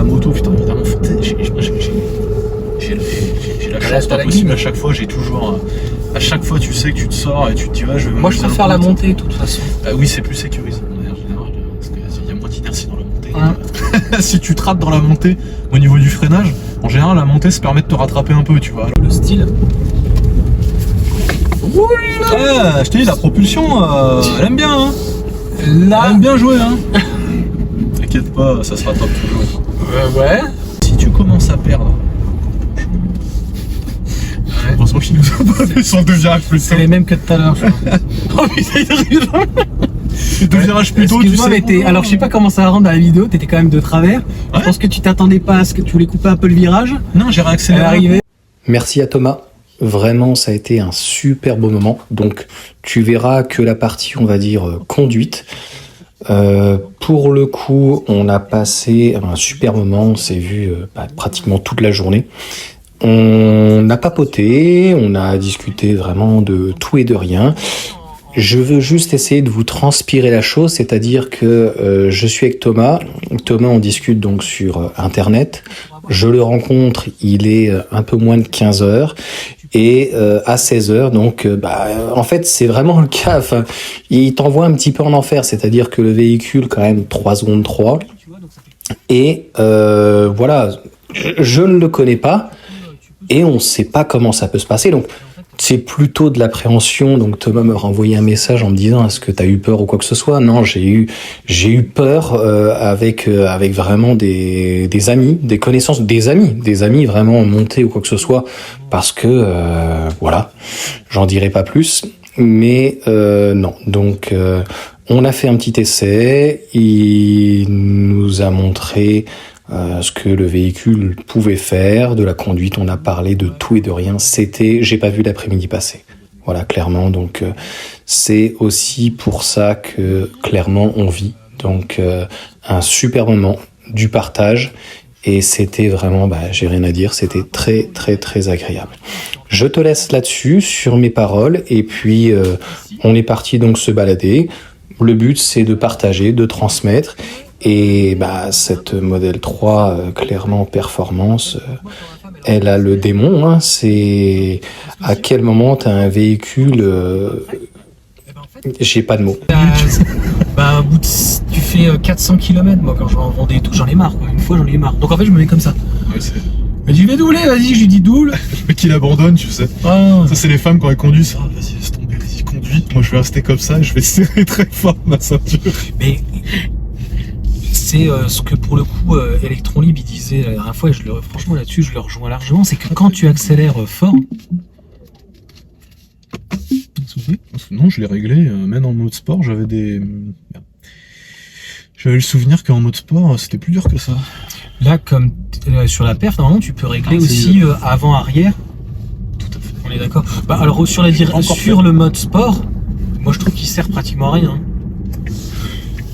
la moto, putain, évidemment, j'ai la chance pas possible à chaque fois, j'ai toujours... à chaque fois, tu sais que tu te sors et tu te dis, ouais, je vais... Moi, je préfère la montée, de toute façon. Oui, c'est plus sécurisant, en général, parce qu'il y a moins d'inertie dans la montée. Si tu te rates dans la montée, au niveau du freinage, en général, la montée se permet de te rattraper un peu, tu vois. Le style. Je t'ai dit, la propulsion, elle aime bien, hein. Là... Elle aime bien jouer, hein. T'inquiète pas, ça se rattrape toujours. Ouais. Si tu commences à perdre... Heureusement qu'il nous a pas fait son deux virages plus c'est les mêmes que tout à l'heure, je crois. Oh putain, il arrive. Les deux virages plus tôt, tu sais. Mais alors je sais pas comment ça va rendre dans la vidéo, t'étais quand même de travers. Ouais. Je pense que tu t'attendais pas à ce que tu voulais couper un peu le virage. Non, j'ai réaccéléré. Merci à Thomas. Vraiment, ça a été un super beau moment. Donc, tu verras que la partie, on va dire, conduite. Pour le coup, on a passé un super moment. On s'est vu pratiquement toute la journée. On a papoté, on a discuté vraiment de tout et de rien. Je veux juste essayer de vous transpirer la chose, c'est-à-dire que je suis avec Thomas. Thomas, on discute donc sur Internet. Je le rencontre, il est un peu moins de 15 heures. Et à 16 heures, donc en fait c'est vraiment le cas. Enfin, il t'envoie un petit peu en enfer, c'est-à-dire que le véhicule quand même 3 secondes 3. Et voilà, je ne le connais pas. Et on ne sait pas comment ça peut se passer. Donc, c'est plutôt de l'appréhension. Donc, Thomas me renvoyait un message en me disant, est-ce que tu as eu peur ou quoi que ce soit? Non, j'ai eu peur avec vraiment des amis, des connaissances, des amis vraiment montés ou quoi que ce soit. Parce que, voilà, j'en dirai pas plus. Mais non, donc on a fait un petit essai. Il nous a montré... ce que le véhicule pouvait faire, de la conduite, on a parlé de tout et de rien. J'ai pas vu l'après-midi passer. Voilà, clairement. Donc, c'est aussi pour ça que, clairement, on vit. Donc, un super moment, du partage. Et c'était vraiment, j'ai rien à dire, c'était très, très, très agréable. Je te laisse là-dessus, sur mes paroles. Et puis, on est parti donc se balader. Le but, c'est de partager, de transmettre. Et cette Model 3, clairement performance, elle a le démon. Hein, c'est à quel moment tu as un véhicule... j'ai pas de mots. Tu fais 400 km, moi quand je vais en Vendée et tout, j'en ai marre. Une fois j'en ai marre. Donc en fait je me mets comme ça. Ouais, mais je vais doubler, vas-y, je lui dis double. Le mec il abandonne, tu sais. Ça c'est les femmes quand elles conduisent. Ah, vas-y, laisse tomber, vas-y, conduis. Moi je vais rester comme ça et je vais serrer très fort ma ceinture. Mais... c'est ce que pour le coup Electron-Libre il disait la dernière fois, et franchement là-dessus je le rejoins largement, c'est que quand tu accélères fort... Non, je l'ai réglé, même en mode sport, j'avais le souvenir qu'en mode sport c'était plus dur que ça. Là comme sur la perf, normalement tu peux régler aussi avant-arrière. Tout à fait. On est d'accord. Alors sur le mode sport, moi je trouve qu'il sert pratiquement à rien.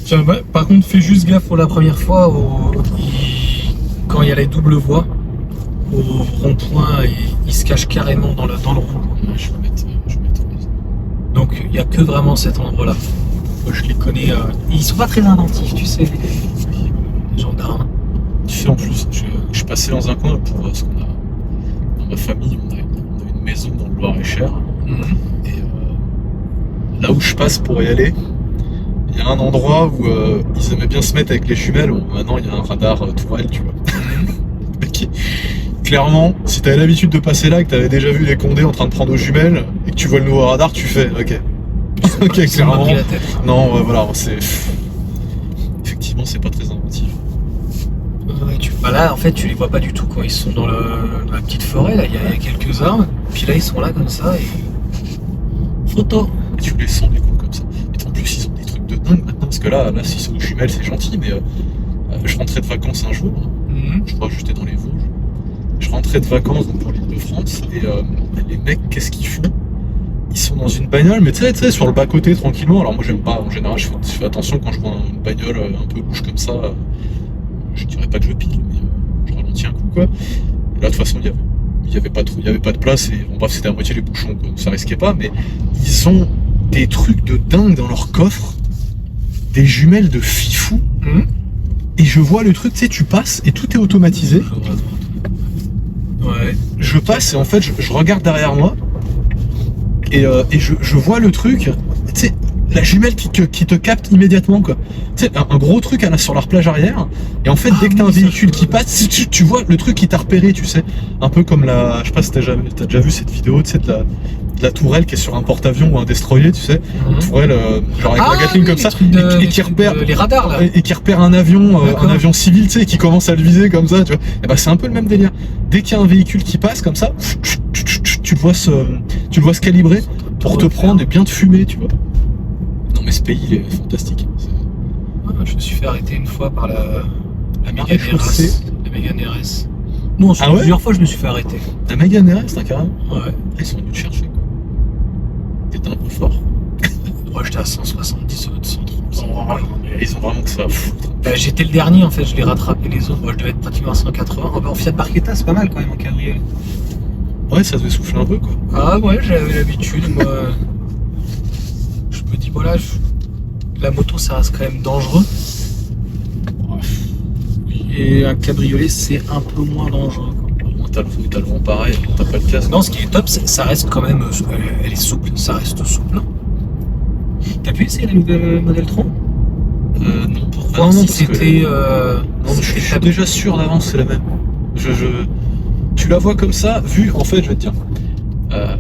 Tiens, par contre, fais juste gaffe pour la première fois quand il y a les doubles voies au rond-point, il se cache carrément dans le rond. Je vais mettre. Donc il n'y a que vraiment cet endroit-là. Moi, je les connais. Ils sont pas très inventifs, tu sais, les gendarmes. Tu sais, en plus, je suis passé dans un coin pour ce qu'on a dans ma famille, on a une maison dans le Loir-et-Cher. Et là où je passe pour y aller. Il y a un endroit où ils aimaient bien se mettre avec les jumelles. Bon, maintenant, il y a un radar tourelle, tu vois. Clairement, si t'avais l'habitude de passer là et que t'avais déjà vu les Condés en train de prendre aux jumelles et que tu vois le nouveau radar, tu fais OK. OK, clairement. Pris la tête. Non, voilà, c'est... Effectivement, c'est pas très inventif. Là, en fait, tu les vois pas du tout quand ils sont dans la petite forêt. Là, il y a quelques arbres. Puis là, ils sont là comme ça et... Photo. Et tu les sens, les coups comme ça. Et en plus, ils ont des trucs de dingue maintenant. Parce que là s'ils sont aux jumelles, c'est gentil, mais je rentrais de vacances un jour. Je crois que j'étais dans les Vosges. Je rentrais de vacances donc, pour l'Île-de-France. Et les mecs, qu'est-ce qu'ils font? Ils sont dans une bagnole, mais tu sais, sur le bas-côté, tranquillement. Alors moi, j'aime pas. En général, je fais attention quand je vois une bagnole un peu louche comme ça. Je dirais pas que je pile, mais je ralentis un coup, quoi. Et là, de toute façon, il y avait pas de place. Et bon, bref, c'était à moitié les bouchons, quoi, donc ça risquait pas. Mais ils ont des trucs de dingue dans leur coffre. Des jumelles de fifou. et je vois le truc, tu sais, tu passes et tout est automatisé. Ouais. Je passe et en fait, je regarde derrière moi et je vois le truc, tu sais, la jumelle qui te capte immédiatement, quoi. Tu sais, un gros truc sur leur plage arrière, et en fait, dès que t'as un véhicule qui passe, tu vois le truc qui t'a repéré, tu sais. Un peu comme je sais pas si t'as déjà vu cette vidéo, tu sais, de la tourelle qui est sur un porte-avions ou un destroyer, tu sais. Une tourelle, genre avec la Gatling comme ça, et qui repère les radars, là. et qui repère un avion civil, tu sais, et qui commence à le viser comme ça, tu vois. Et bah, c'est un peu le même délire. Dès qu'il y a un véhicule qui passe comme ça, tu le vois se calibrer pour te prendre et bien te fumer, tu vois. Non mais ce pays il est fantastique. Je me suis fait arrêter une fois par la Mégane RS. La Mégane RS. Non, plusieurs fois je me suis fait arrêter. La Mégane RS, t'as carrément. Ouais. Ils sont venus te chercher, quoi. T'étais un peu fort. Moi j'étais à 170, 130. Ils ont vraiment que ça à foutre. J'étais le dernier en fait, je l'ai rattrapé les autres. Moi je devais être pratiquement à 180. En Fiat Barchetta c'est pas mal quand même en cabriolet. Ouais, ça devait souffler un peu, quoi. Ah ouais, j'avais l'habitude, moi. Je me dis, voilà, la moto ça reste quand même dangereux. Et un cabriolet c'est un peu moins dangereux, quoi. T'as le vent pareil, t'as pas le casque. Non, ce qui est top, ça reste quand même. Elle est souple, ça reste souple. T'as pu essayer la nouvelle Model 3 Non, pour voir si c'était. Non, je suis déjà sûr d'avance, c'est la même. Tu la vois comme ça, vu, en fait, je vais te dire. Moi,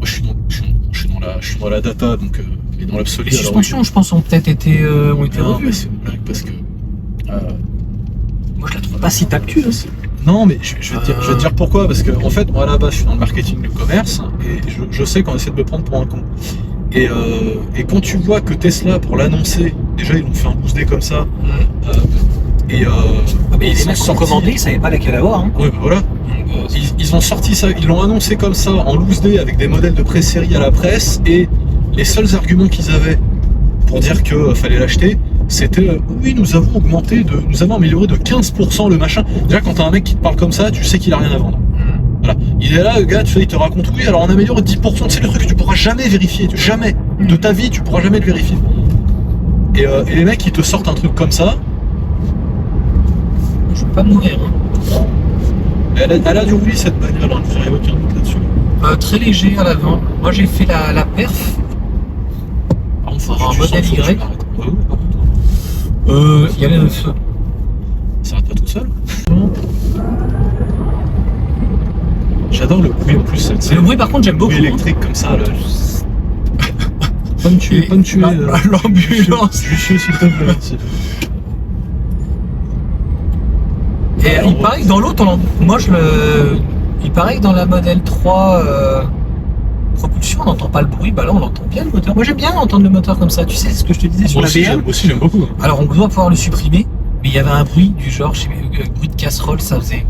je suis dans la data, donc, et dans l'absolu. Les suspensions, je pense, ont peut-être été revues. Non, mais c'est une blague parce que. Moi, je la trouve pas si tactile. Non, mais je vais te dire pourquoi. Parce que, en fait, moi, à la base, je suis dans le marketing du commerce et je sais qu'on essaie de me prendre pour un con. Et quand tu vois que Tesla, pour l'annoncer, déjà, ils l'ont fait un loose day comme ça. Mais les mecs sont commandés, ils savaient pas laquelle avoir. Hein. Ouais, bah voilà. Ils ont sorti ça, ils l'ont annoncé comme ça en loose day avec des modèles de pré-série à la presse, et les seuls arguments qu'ils avaient pour dire qu'il fallait l'acheter, c'était oui, nous avons amélioré de 15% le machin. Déjà, quand t'as un mec qui te parle comme ça, tu sais qu'il a rien à vendre. Voilà. Il est là, le gars, tu sais, il te raconte oui, alors on améliore 10%, c'est le truc que tu pourras jamais vérifier, jamais de ta vie, tu pourras jamais le vérifier. Et les mecs, ils te sortent un truc comme ça. Je veux pas mourir. Hein. Elle a du roulis cette bagnole, hein, vous n'avez aucun doute là-dessus. Très léger à l'avant. Moi j'ai fait la perf. Par contre, un modèle Y. Il y a les feux. Ça s'arrête pas tout seul. J'adore le bruit en plus. Le bruit par contre j'aime beaucoup. Le bruit électrique comme ça. Là. Pas me tuer. L'ambulance. Juché s'il te plaît. Et il paraît que dans l'autre, il paraît que dans la Model 3 propulsion, on n'entend pas le bruit. Bah là, on entend bien le moteur. Moi, j'aime bien entendre le moteur comme ça. Tu sais ce que je te disais sur la BM. Moi aussi, j'aime beaucoup. Alors, on doit pouvoir le supprimer, mais il y avait un bruit du genre, bruit de casserole, ça faisait.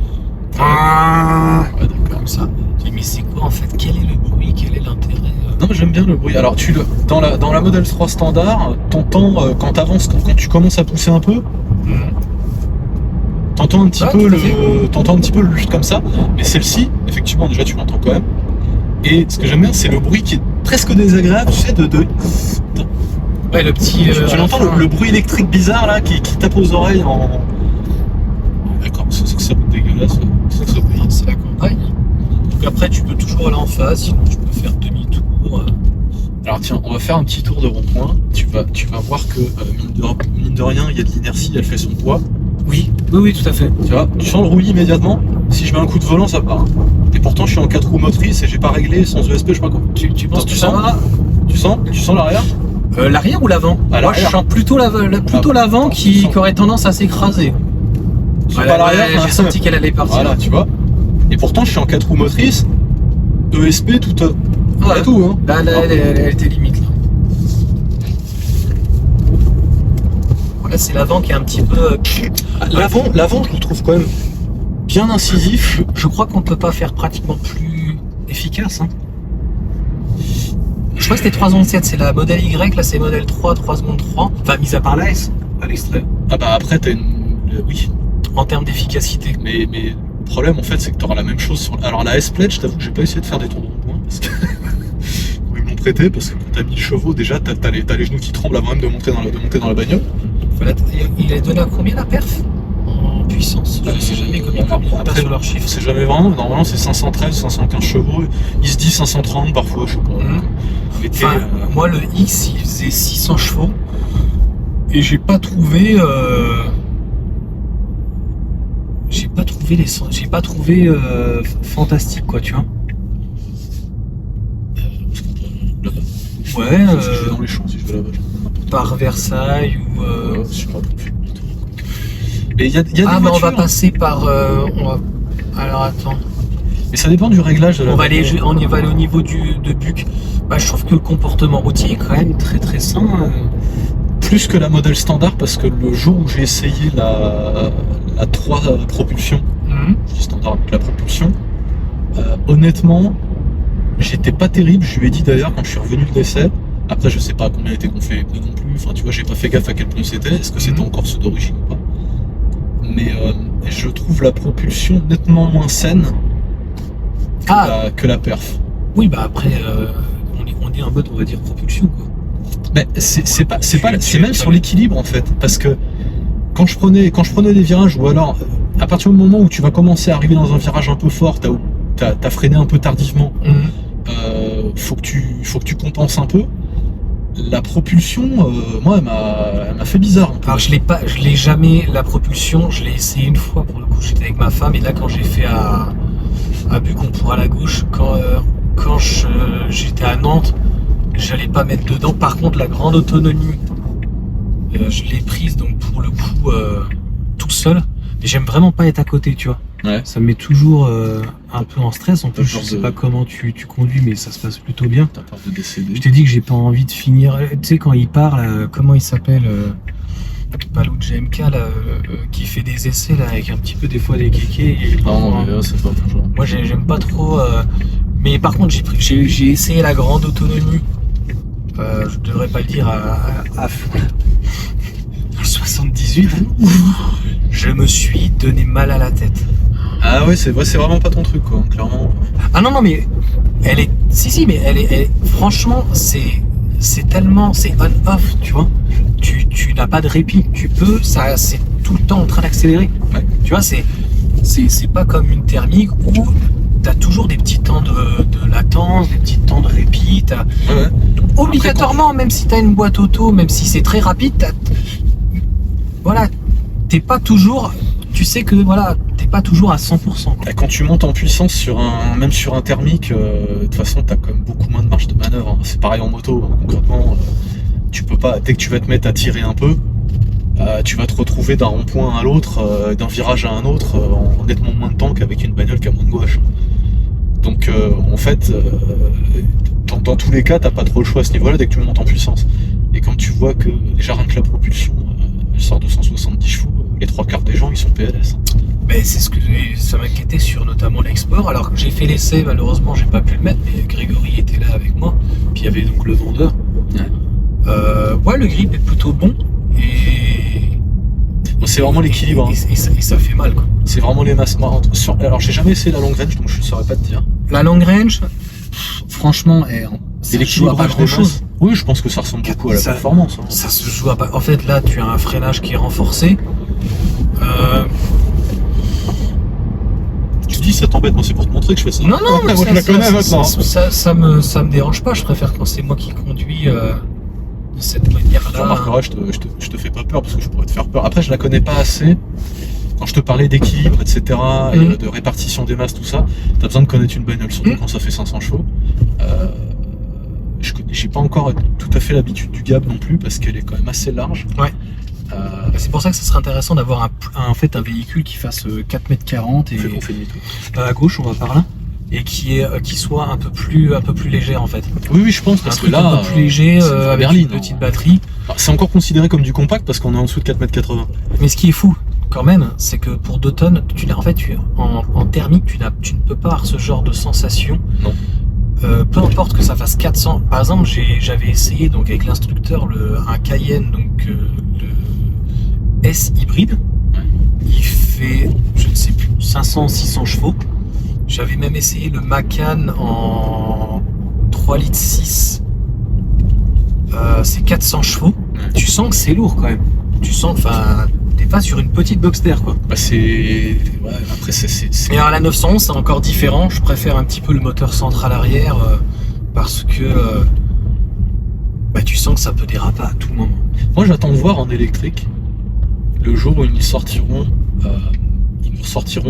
Ouais, comme ça. Je dis, mais c'est quoi en fait? Quel est le bruit? Quel est l'intérêt? Non, mais j'aime bien le bruit. Alors, dans la Model 3 standard, t'entends quand t'avances, quand tu commences à pousser un peu. T'entends un petit peu le lutte comme ça, mais celle-ci, effectivement, déjà tu l'entends quand même. Et ce que j'aime bien, c'est le bruit qui est presque désagréable, tu sais, Ouais, le petit. Tu l'entends, le bruit électrique bizarre là qui tape aux oreilles en. D'accord, c'est que ça va être dégueulasse. C'est la campagne. Donc après, tu peux toujours aller en face, sinon tu peux faire demi-tour. Alors tiens, on va faire un petit tour de rond-point. Tu vas voir que mine de rien, il y a de l'inertie, elle fait son poids. Oui, tout à fait. Tu vois, tu sens le roulis immédiatement. Si je mets un coup de volant, ça part. Et pourtant, je suis en 4 roues motrices et j'ai pas réglé sans ESP, je sais pas quoi. Tu penses que tu sens l'arrière? L'arrière ou l'avant? Moi, je sens plutôt l'avant qui aurait tendance à s'écraser. Pas l'arrière. J'ai senti qu'elle allait partir. Voilà, tu vois. Et pourtant, je suis en 4 roues motrices. ESP, tout. Ouais. Tout, hein. Là, elle était limite. Là, c'est l'avant qui est un petit peu. L'avant, je le trouve quand même bien incisif. Je crois qu'on peut pas faire pratiquement plus efficace. Hein. Je crois que c'était 3 secondes 7, c'est la modèle Y, là c'est modèle 3 secondes 3. Enfin, mis à part la S à l'extrait. Ah bah après, t'as une. Oui. En termes d'efficacité. Mais le problème, en fait, c'est que t'auras la même chose sur. Alors, la S-Pledge, je t'avoue que j'ai pas essayé de faire des tours de rond-point parce que. Ils m'ont prêté parce que quand t'as 1000 chevaux, déjà, t'as les genoux qui tremblent avant même de monter dans la bagnole. Il est donné à combien la perf en puissance? Je ne sais jamais combien après, sur leurs chiffres. C'est jamais vraiment. Normalement, c'est 513, 515 chevaux. Il se dit 530 parfois, je sais pas. Moi, le X, il faisait 600 chevaux. Et j'ai pas trouvé. J'ai pas trouvé fantastique, quoi, tu vois. Ouais. Si je vais dans les champs, si je vais là-bas. Par Versailles ou. Je sais pas. Mais il y a des mais voitures. on va passer par. Alors attends. Mais ça dépend du réglage de la voiture. On y va aller au niveau de Buc. Bah, je trouve que le comportement routier est quand même très très sain. Plus que la modèle standard, parce que le jour où j'ai essayé la 3 propulsion, je dis standard avec la propulsion, honnêtement, j'étais pas terrible. Je lui ai dit d'ailleurs quand je suis revenu de l'essai. Après, je sais pas combien étaient gonflés les pneus non plus. Enfin, tu vois, j'ai pas fait gaffe à quel pneu c'était. Est-ce que c'était encore ceux d'origine ou pas? Mais je trouve la propulsion nettement moins saine que la perf. Oui, bah après, on est en mode, on va dire, propulsion, quoi. Mais c'est même sur l'équilibre en fait, parce que quand je prenais des virages, ou alors à partir du moment où tu vas commencer à arriver dans un virage un peu fort, t'as freiné un peu tardivement, faut que tu compenses un peu. La propulsion, moi, elle m'a fait bizarre. Alors je l'ai jamais, la propulsion, je l'ai essayé une fois pour le coup, j'étais avec ma femme, et là quand j'ai fait à Bucompour à la gauche, quand j'étais à Nantes, j'allais pas mettre dedans. Par contre, la grande autonomie, je l'ai prise donc pour le coup tout seul. Mais j'aime vraiment pas être à côté, tu vois. Ouais. Ça me met toujours un peu en stress. En plus, je sais pas comment tu conduis, mais ça se passe plutôt bien. T'as peur de décéder. Je t'ai dit que j'ai pas envie de finir. Tu sais, quand il parle, comment il s'appelle Palou de GMK là, qui fait des essais là avec un petit peu des fois des kékés. Non, mais c'est pas toujours. Moi, j'aime pas trop. Mais par contre, j'ai essayé la grande autonomie. Je devrais pas le dire à 78. Je me suis donné mal à la tête. Ah ouais, c'est vraiment pas ton truc, quoi, clairement. Ah non, mais elle est. Si, mais elle est. Franchement, c'est tellement. C'est on-off, tu vois. Tu n'as pas de répit. C'est tout le temps en train d'accélérer. Ouais. Tu vois, c'est pas comme une thermique où t'as toujours des petits temps de latence, des petits temps de répit. Ouais. Obligatoirement, même si t'as une boîte auto, même si c'est très rapide, voilà, t'es pas toujours. Tu sais que voilà, t'es pas toujours à 100%. Quoi. Quand tu montes en puissance même sur un thermique, de toute façon, t'as quand même beaucoup moins de marge de manœuvre. Hein. C'est pareil en moto, hein. Concrètement, tu peux pas. Dès que tu vas te mettre à tirer un peu, tu vas te retrouver d'un rond-point à l'autre, d'un virage à un autre, en nettement moins de temps qu'avec une bagnole qui a moins de gouache. Donc, en fait, dans tous les cas, t'as pas trop le choix à ce niveau-là dès que tu montes en puissance. Et quand tu vois que déjà rien que la propulsion, elle sort de 170 chevaux, les 3/4 des gens ils sont PLS. Mais c'est ce que ça m'inquiétait sur notamment l'export. Alors que j'ai fait l'essai, malheureusement j'ai pas pu le mettre, mais Grégory était là avec moi. Puis il y avait donc le vendeur. Ouais, le grip est plutôt bon et c'est vraiment l'équilibre. Et ça fait mal, quoi. C'est vraiment les masses. Alors j'ai jamais essayé la long range, donc je ne saurais pas te dire. La long range, franchement, c'est l'équilibrage des choses. Oui, je pense que ça ressemble beaucoup à la performance. Hein. Ça se joue à pas. En fait, là, tu as un freinage qui est renforcé. Tu dis ça t'embête, moi c'est pour te montrer que je fais ça. Non, mais moi je la connais maintenant. Ça me dérange pas. Je préfère quand c'est moi qui conduis de cette manière-là. Tu remarqueras, je te fais pas peur parce que je pourrais te faire peur. Après, je la connais pas assez. Quand je te parlais d'équilibre, etc., et de répartition des masses, tout ça, t'as besoin de connaître une bagnole, surtout quand ça fait 500 chevaux. J'ai pas encore tout à fait l'habitude du Gab non plus parce qu'elle est quand même assez large. Ouais. C'est pour ça que ça serait intéressant d'avoir un véhicule qui fasse 4,40 m et on fait demi-tour. À gauche, on va par là, et qui soit un peu plus léger en fait. Oui, je pense parce que là, un peu plus léger avec une petite batterie. C'est encore considéré comme du compact parce qu'on est en dessous de 4,80 m. Mais ce qui est fou quand même, c'est que pour 2 tonnes, en thermique, tu ne peux pas avoir ce genre de sensation. Non. Peu importe que ça fasse 400. Par exemple, j'avais essayé donc avec l'instructeur un Cayenne, donc le S hybride. Il fait, je ne sais plus, 500-600 chevaux. J'avais même essayé le Macan en 3,6 litres. C'est 400 chevaux. Tu sens que c'est lourd quand même. tu sens, enfin, t'es pas sur une petite Boxster, quoi. Bah c'est... Ouais, après c'est... Mais alors la 911, c'est encore différent. Je préfère un petit peu le moteur central arrière parce que bah, tu sens que ça peut déraper à tout moment. Moi, j'attends de voir en électrique le jour où ils nous sortiront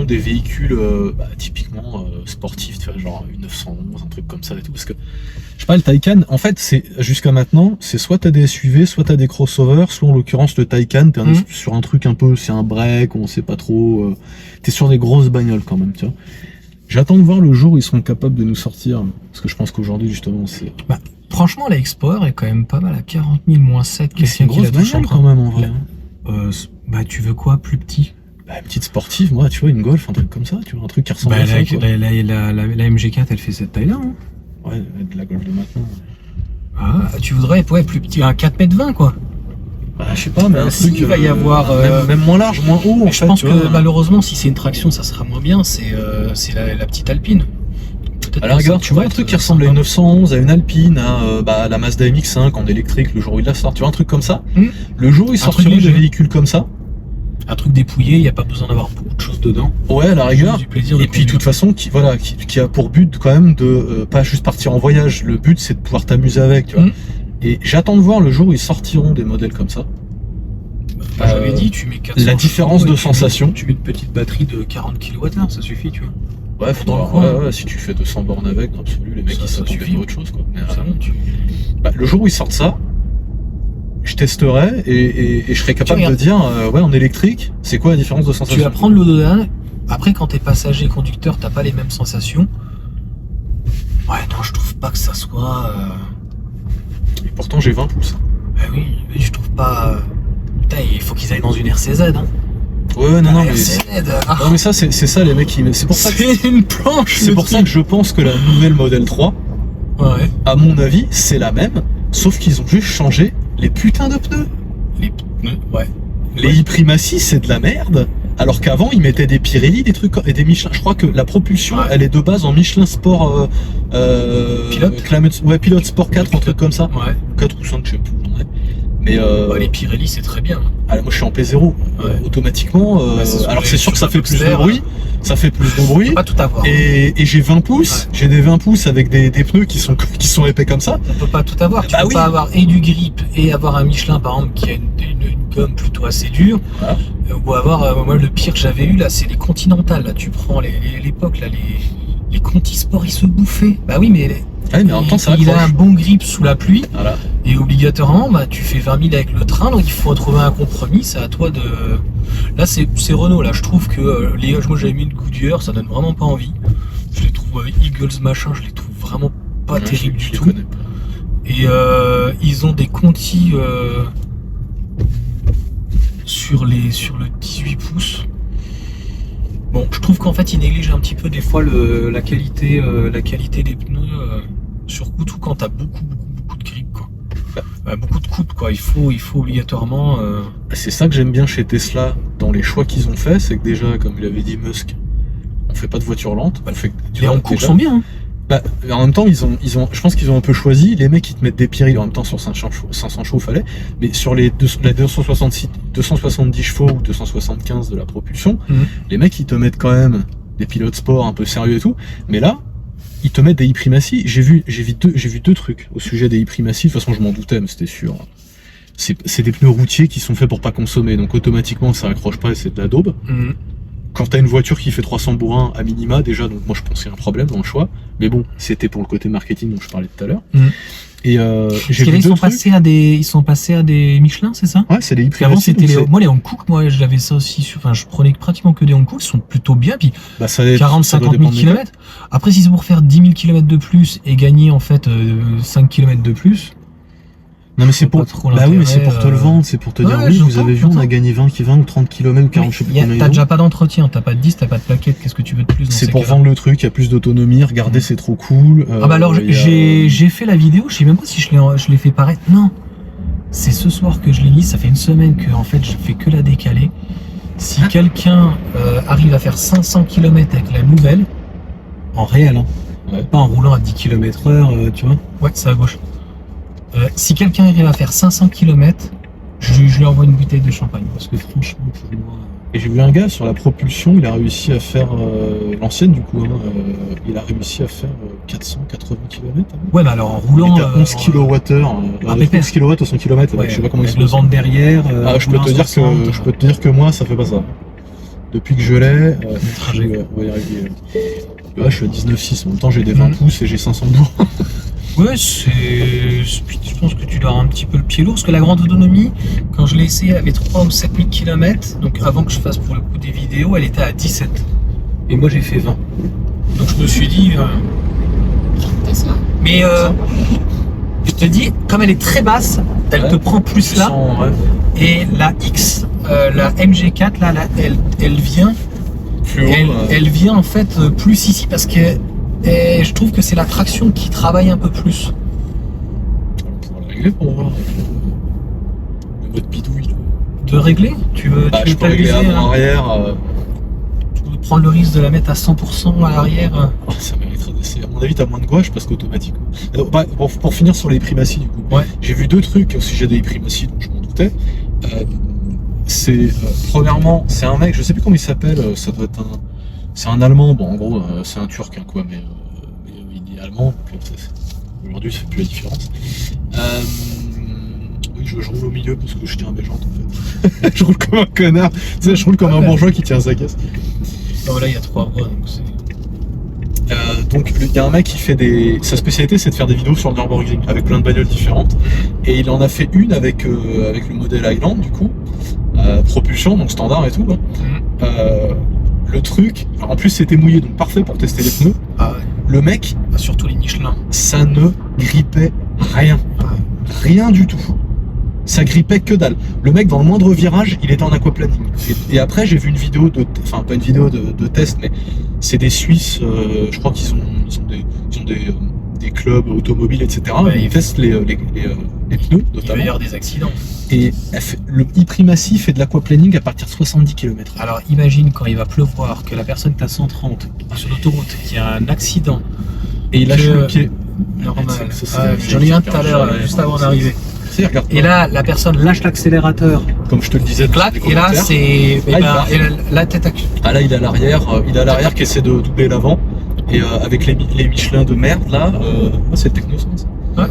des véhicules typiquement sportifs, tu vois, genre une 911, un truc comme ça et tout. Parce que, je sais pas, le Taycan, en fait, c'est jusqu'à maintenant, c'est soit t'as des SUV, soit t'as des crossovers, soit en l'occurrence le Taycan, t'es sur un truc un peu, c'est un break, on sait pas trop, t'es sur des grosses bagnoles quand même, tu vois. J'attends de voir le jour où ils seront capables de nous sortir, parce que je pense qu'aujourd'hui, justement, c'est... Bah, franchement, la Explorer est quand même pas mal à 40 000 moins 7. C'est une grosse bagnole quand même, en vrai. Bah, tu veux quoi, plus petit? Bah, petite sportive, moi, tu vois, une Golf, un truc comme ça, tu vois, un truc qui ressemble à ça. La MG4, elle fait cette taille-là, hein. Ouais, de la Golf de maintenant. Ah, tu voudrais, ouais, plus petit, un 4,20 m, quoi. Bah, je sais pas, mais un truc. Il va y avoir. Même moins large, moins haut, en fait. Je pense que malheureusement, si c'est une traction, ça sera moins bien. C'est la petite Alpine. Alors, regarde, tu vois, un truc qui ressemble à une 911, à une Alpine, à la Mazda MX-5 en électrique, le jour où il la sort, tu vois, un truc comme ça. Le jour où ils sortiront des véhicules comme ça. Un truc dépouillé, il n'y a pas besoin d'avoir beaucoup de choses dedans. Ouais, à la rigueur. Et puis, de toute façon, qui a pour but quand même de pas juste partir en voyage. Le but, c'est de pouvoir t'amuser avec, tu vois. Et j'attends de voir le jour où ils sortiront des modèles comme ça. J'avais dit, tu mets 400 la différence de sensation. Tu mets une petite batterie de 40 kWh, ça suffit, tu vois. Ouais, faudra, si tu fais 200 bornes avec, dans l'absolu, les mecs, ils savent complètement autre chose, quoi. Mais, le jour où ils sortent ça, je testerai et je serai capable de dire, ouais, en électrique, c'est quoi la différence de sensation? Tu vas prendre l'ododan. Après, quand t'es passager et conducteur, t'as pas les mêmes sensations. Ouais, non, je trouve pas que ça soit. Et pourtant, j'ai 20 pouces. Bah oui, mais je trouve pas. Putain, il faut qu'ils aillent dans une RCZ, hein. Ouais, non, mais. RCZ, non, mais ça, c'est ça, les mecs, c'est pour ça que. C'est une planche! C'est pour ça que je pense que la nouvelle Model 3, ouais, à mon avis, c'est la même, sauf qu'ils ont juste changé les putains de pneus. Les pneus, ouais. Les e-Primacy, c'est de la merde. Alors qu'avant, ils mettaient des Pirelli, des trucs et des Michelin. Je crois que la propulsion, elle est de base en Michelin Sport. Pilote. Ouais, Pilote Sport 4, un truc comme ça. Ouais. 4 ou 5, je sais plus. Mais les Pirelli, c'est très bien. Moi, je suis en P0. Automatiquement. Alors, c'est sûr que ça fait plus de bruit. Ça fait plus de bruit. Pas tout avoir. Et j'ai 20 pouces. Ouais. J'ai des 20 pouces avec des pneus qui sont épais comme ça. On peut pas tout avoir. Tu peux pas avoir et du grip et avoir un Michelin, par exemple, qui a une gomme plutôt assez dure. Voilà. Ou avoir, moi, le pire que j'avais eu, là, c'est les Continentales. Là, tu prends l'époque, là, les Conti Sport, ils se bouffaient. Bah oui, mais. Mais en même temps, il a un bon grip sous la pluie. Voilà. Et obligatoirement, tu fais 20 000 avec le train, donc il faut trouver un compromis. C'est à toi de. Là, c'est Renault. Là, je trouve que moi, j'avais mis une Goodyear, ça donne vraiment pas envie. Je les trouve Eagles machin, je les trouve vraiment pas terribles du tout. Et ils ont des Conti sur le 18 pouces. Bon, je trouve qu'en fait, ils négligent un petit peu des fois la qualité des pneus, surtout quand t'as beaucoup de grip, quoi. Beaucoup de coude, quoi. Il faut obligatoirement. C'est ça que j'aime bien chez Tesla dans les choix qu'ils ont fait, c'est que déjà, comme il avait dit Musk, on fait pas de voiture lente. Les en cours sont bien. Hein. En même temps, je pense qu'ils ont un peu choisi. Les mecs, ils te mettent des Pirelli en même temps sur 500 chevaux, fallait. Mais sur les 270 chevaux ou 275 de la propulsion, les mecs, ils te mettent quand même des pilotes sport un peu sérieux et tout. Mais là, ils te mettent des e-Primacy. J'ai vu deux trucs au sujet des e-Primacy. De toute façon, je m'en doutais, mais c'était sûr. C'est des pneus routiers qui sont faits pour pas consommer. Donc, automatiquement, ça accroche pas et c'est de la daube. Quand t'as une voiture qui fait 300 bourrins à minima, déjà, donc moi je pense qu'il y a un problème dans le choix. Mais bon, c'était pour le côté marketing dont je parlais tout à l'heure. Et j'ai vu deux trucs. Ils sont passés à des Michelin, c'est ça? Ouais, c'est les e-Primacy. Avant, c'était les Hankook, moi j'avais ça aussi. Je prenais pratiquement que des Hankook, ils sont plutôt bien. Puis 40-50 000 km. Après, si c'est pour faire 10 000 km de plus et gagner en fait 5 km de plus. Non mais c'est pour mais c'est pour te le vendre, c'est pour te dire oui, vous avez vu, on a gagné 20 ou 30 km ou 40, je sais plus combien. T'as déjà pas d'entretien, t'as pas de 10, t'as pas de plaquette, qu'est-ce que tu veux de plus? C'est pour vendre le truc, il y a plus d'autonomie, regardez, c'est trop cool. Alors j'ai fait la vidéo, je sais même pas si je l'ai fait paraître. Non. C'est ce soir que je l'ai mis, ça fait une semaine que en fait je fais que la décaler. Si quelqu'un arrive à faire 500 km avec la nouvelle, en réel, pas en roulant à 10 km/h, tu vois. Ouais, c'est à gauche. Si quelqu'un arrive à faire 500 km, Je lui envoie une bouteille de champagne parce que franchement, pour moi. Et j'ai vu un gars sur la propulsion, il a réussi à faire l'ancienne du coup, il a réussi à faire 480 km. Ouais, mais alors en Il roulant. était à 11 kWh, 11 kW au 100 km, Ouais, je sais pas comment il se le vent de derrière. je peux te dire que moi ça fait pas ça. Depuis que je l'ai, je suis à 19,6, en même temps j'ai des 20 pouces et j'ai 500 bourgs. Ouais, je pense que tu dois avoir un petit peu le pied lourd, parce que la grande autonomie, quand je l'ai essayé, elle avait 3 ou 7 000 km, donc avant que je fasse pour le coup des vidéos, elle était à 17. Et moi j'ai fait 20. Donc je me suis dit... Mais je te dis, comme elle est très basse, elle te prend plus là, et la X, la MG4, là, elle vient... Elle vient en fait plus ici, parce que... Et je trouve que c'est la traction qui travaille un peu plus. On va le régler pour voir le mode bidouille. De régler? Tu veux je peux régler avant, arrière. Tu veux prendre le risque de la mettre à 100% à l'arrière? Ça mériterait d'essayer. À mon avis, t'as moins de gouache parce qu'automatique. Pour finir sur les primaties, du coup, j'ai vu 2 trucs au sujet des primaties, donc je m'en doutais. Premièrement, c'est un mec, je sais plus comment il s'appelle, ça doit être un. C'est un Allemand, bon en gros c'est un Turc quoi, mais il est allemand, donc aujourd'hui ça fait plus la différence. Oui, je roule au milieu parce que je tiens mes jantes en fait. Je roule comme un connard, tu sais, je roule comme un bourgeois qui tient sa caisse. Non, là il y a 3 voies, donc c'est... Donc il y a un mec qui fait sa spécialité c'est de faire des vidéos sur le Nürburgring avec plein de bagnoles différentes, et il en a fait une avec le modèle Highland du coup, propulsion, donc standard et tout. Le truc, en plus c'était mouillé, donc parfait pour tester les pneus. Le mec, surtout les Michelin, ça ne grippait rien. Rien du tout. Ça grippait que dalle. Le mec, dans le moindre virage, il était en aquaplaning. Et après, j'ai vu une vidéo enfin pas une vidéo de test, mais c'est des Suisses, je crois qu'ils ont des clubs automobiles, etc. Ils testent les pneus, notamment. Il va y avoir des accidents. Et le e-Primacy fait de l'aquaplaning à partir de 70 km. Alors imagine quand il va pleuvoir, que la personne est à 130 sur l'autoroute, qu'il y a un accident. Et il lâche le pied. Normal. J'en ai eu un tout à l'heure, juste avant d'arriver. Et là, la personne lâche l'accélérateur. Comme je te le disais. Clac, et là, c'est la tête à cul. Ah là, il a l'arrière qui essaie de doubler l'avant. Et avec les Michelin de merde, là, c'est le Technosens. Ouais.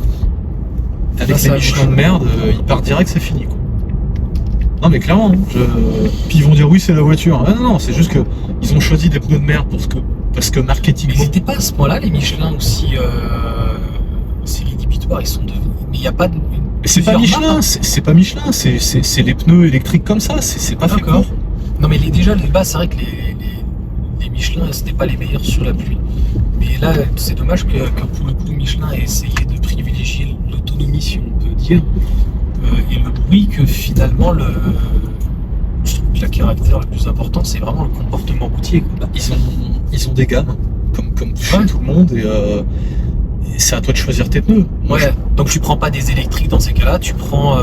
Avec les Michelin de merde, il part direct, c'est fini, quoi. Non, mais clairement, puis ils vont dire oui, c'est la voiture. Ah, non, c'est juste qu'ils ont choisi des pneus de merde parce que marketing. Mais ils n'étaient pas à ce point-là, les Michelin aussi. C'est rédhibitoire, ils sont de. Mais il n'y a pas de. C'est pas Michelin, c'est pas Michelin, c'est les pneus électriques comme ça, c'est pas fait pour. Non, mais déjà, les bas, c'est vrai que les Michelin, c'était pas les meilleurs sur la pluie. Mais là, c'est dommage que pour le coup, Michelin ait essayé de privilégier l'autonomie, si on peut dire, et le bruit, que finalement, je trouve que la caractère le plus important, c'est vraiment le comportement routier. Ils ont des gammes, comme chez tout le monde, et c'est à toi de choisir tes pneus. Donc tu prends pas des électriques dans ces cas-là, tu prends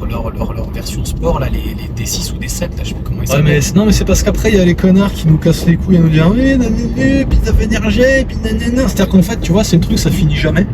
leur version sport là, les D6 ou D7 là, je sais pas comment ils s'appellent. Non mais c'est parce qu'après il y a les connards qui nous cassent les couilles et nous disent oui, puis ça fait énergie, puis nanana. C'est-à-dire qu'en fait, tu vois, c'est le truc, ça finit jamais.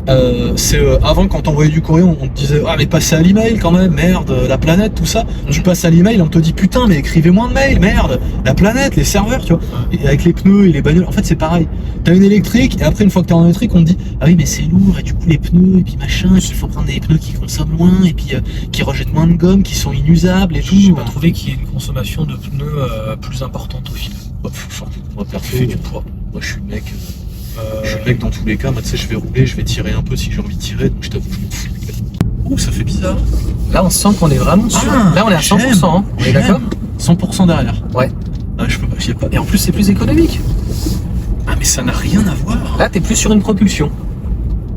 Avant, quand t'envoyais du courrier, on te disait mais passez à l'email quand même, merde, la planète, tout ça. Tu passes à l'email, on te dit putain, mais écrivez moins de mails, merde, la planète, les serveurs, tu vois. Et avec les pneus et les bagnoles, en fait c'est pareil. T'as une électrique, et après une fois que t'es en électrique, on te dit ah oui mais c'est lourd, et du coup les pneus, et puis machin, et puis il faut prendre des pneus qui consomment moins, et puis qui rejettent moins de gomme, qui sont inusables et tout. J'ai pas trouvé qu'il y ait une consommation de pneus plus importante au final. Moi perso, fait du poids. Moi je suis le mec. Je suis le mec dans tous les cas, moi tu sais, je vais rouler, je vais tirer un peu si j'ai envie de tirer, donc je t'avoue, je m'en fous. Ouh, ça fait bizarre. Là on sent qu'on est vraiment sûr. Là on est à 100%, hein. On est d'accord? 100% derrière. Ouais. Ah, je peux pas, j'y ai pas. Et en plus c'est plus économique. Ah mais ça n'a rien à voir. Là t'es plus sur une propulsion.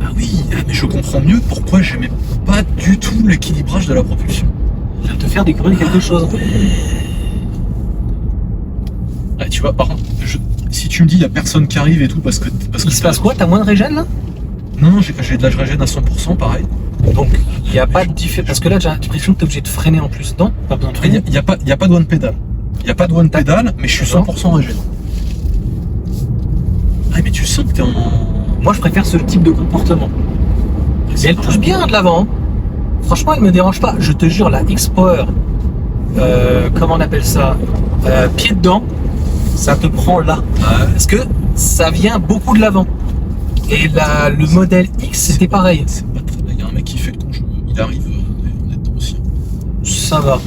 Ah oui, mais je comprends mieux pourquoi j'aimais pas du tout l'équilibrage de la propulsion. Ça va te faire découvrir quelque chose. Ah, tu vois, par contre, si tu me dis il y a personne qui arrive et tout parce que il se passe quoi? T'as moins de régène là? Non, j'ai de la régène à 100%, pareil. Donc il n'y a pas de différence. Parce que là j'ai l'impression que t'es obligé de freiner en plus. Non, pas besoin de freiner. Il y a pas de one pédale. Il y a pas de one pédale, mais je suis 100% régène. Ah mais tu sens que t'es en. Moi je préfère ce type de comportement. Mais elle pousse bien de l'avant. Hein. Franchement, elle me dérange pas. Je te jure, la X-Power, comment on appelle ça, pied dedans, ça te prend là. Parce que ça vient beaucoup de l'avant. Et le modèle X, c'était pareil. C'est pas très... Il y a un mec qui fait le conjoint. Il arrive, on est dedans aussi. Ça va.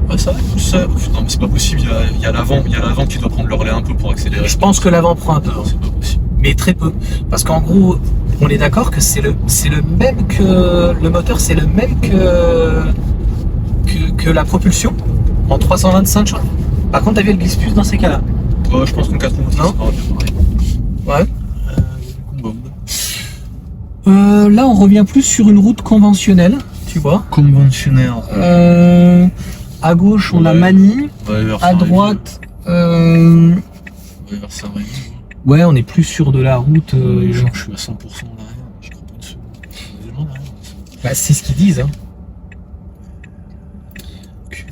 Ouais, ça va, non, mais c'est pas possible. Il y a l'avant qui doit prendre le relais un peu pour accélérer. Je pense que l'avant prend un peu. Non, c'est pas possible. Mais très peu. Parce qu'en gros, on est d'accord que c'est le même que... Le moteur, c'est le même que la propulsion. En 325, je crois. Par contre, t'as vu, elle glisse plus dans ces cas-là. Ouais, je pense qu'en 4 motrices, Non. pareil. Ouais. Là, on revient plus sur une route conventionnelle, tu vois. Conventionnel. À gauche, on a Manille. Ouais, vers À Saint-Rémy. droite, Ouais, vers Saint-Rémy. ouais, on est plus sur de la route. Genre, je suis à 100% en arrière. Je crois pas dessus. Bah, c'est ce qu'ils disent. Hein.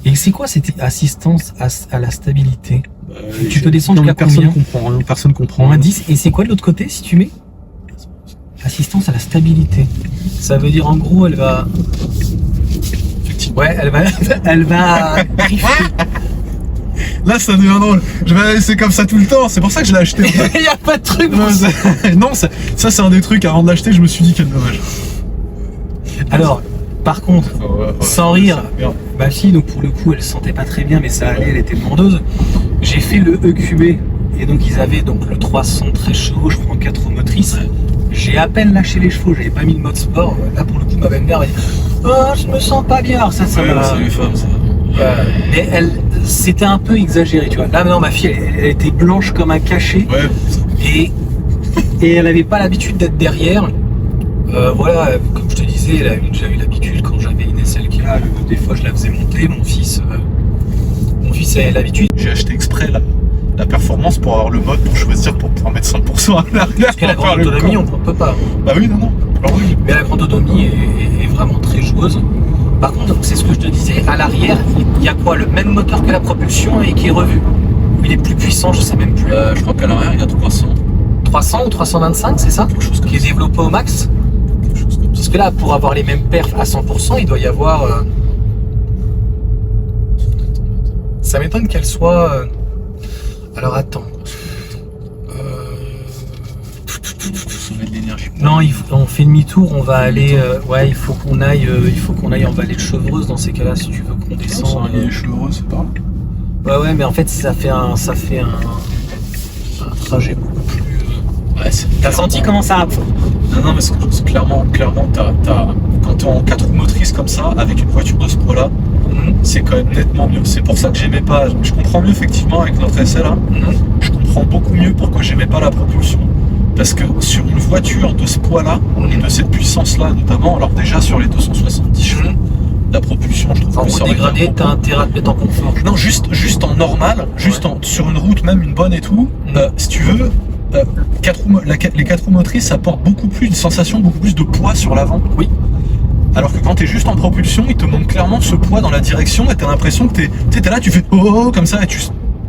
Et c'est quoi cette assistance à la stabilité? Tu peux descendre jusqu'à personne combien? comprend rien. Personne comprend. Moins 10. Et c'est quoi de l'autre côté si tu mets? Assistance à la stabilité. Ça veut dire en gros, elle va. Effectivement. Ouais, elle va drifter. Là, ça devient drôle. Je vais la laisser comme ça tout le temps. C'est pour ça que je l'ai acheté. En fait. Il n'y a pas de truc. Non, ça c'est un des trucs. Avant de l'acheter, je me suis dit quel dommage. Alors, par contre, sans rire, ma fille, donc pour le coup, elle se sentait pas très bien, mais ça allait, elle était demandeuse. J'ai fait le EQB et donc ils avaient donc le 313 chevaux, je crois en 4 roues motrices. J'ai à peine lâché les chevaux, j'avais pas mis le mode sport. Là pour le coup, ma belle-mère m'a dit « Oh, je me sens pas bien ». Alors ça Ouais, m'a... c'est les femmes, ça. Mais c'était un peu exagéré, tu vois. Là maintenant, ma fille, elle était blanche comme un cachet Ouais. et elle avait pas l'habitude d'être derrière. Voilà, comme je te disais, elle a déjà eu l'habitude quand j'avais une SLK, des fois je la faisais monter, mon fils avait l'habitude. J'ai acheté exprès la performance pour avoir le mode pour choisir pour pouvoir mettre 100% à l'arrière. Parce que la grande autonomie, on peut pas. Bah oui, non. Alors oui. Mais la grande autonomie est vraiment très joueuse. Par contre, c'est ce que je te disais, à l'arrière, il y a quoi? Le même moteur que la propulsion et qui est revu. Il est plus puissant, je sais même plus. Je crois qu'à l'arrière, il y a 300. 300 ou 325, c'est ça? Quelque chose comme Qui est ça. développé au max? Quelque chose comme ça. Parce que là, pour avoir les mêmes perfs à 100%, il doit y avoir... Ça m'étonne qu'elle soit... Alors attends. Consommer de l'énergie. Non, on fait demi-tour, on va aller... ouais, il faut qu'on aille en vallée de Chevreuse dans ces cas-là, si tu veux qu'on descende. Sans allier chevreux, c'est pas là. Ouais, mais en fait, ça fait un trajet beaucoup plus... Ouais, c'est... T'as senti comment ça... Non, mais c'est clairement, quand t'es en 4 roues motrices comme ça, avec une voiture de ce poids-là, c'est quand même nettement mieux. C'est pour ça que j'aimais pas. Je comprends mieux effectivement avec notre essai là. Je comprends beaucoup mieux pourquoi j'aimais pas la propulsion. Parce que sur une voiture de ce poids-là et de cette puissance-là notamment, alors déjà sur les 270 chevaux, la propulsion, je trouve En que ça route aurait été dégradée, un t'as intérêt à te mettre en confort. Non, juste en normal, sur une route même une bonne et tout. Si tu veux, les 4 roues motrices apportent beaucoup plus une sensation, beaucoup plus de poids sur l'avant. Oui. Alors que quand t'es juste en propulsion, il te montre clairement ce poids dans la direction et t'as l'impression que t'es là, tu fais oh comme ça et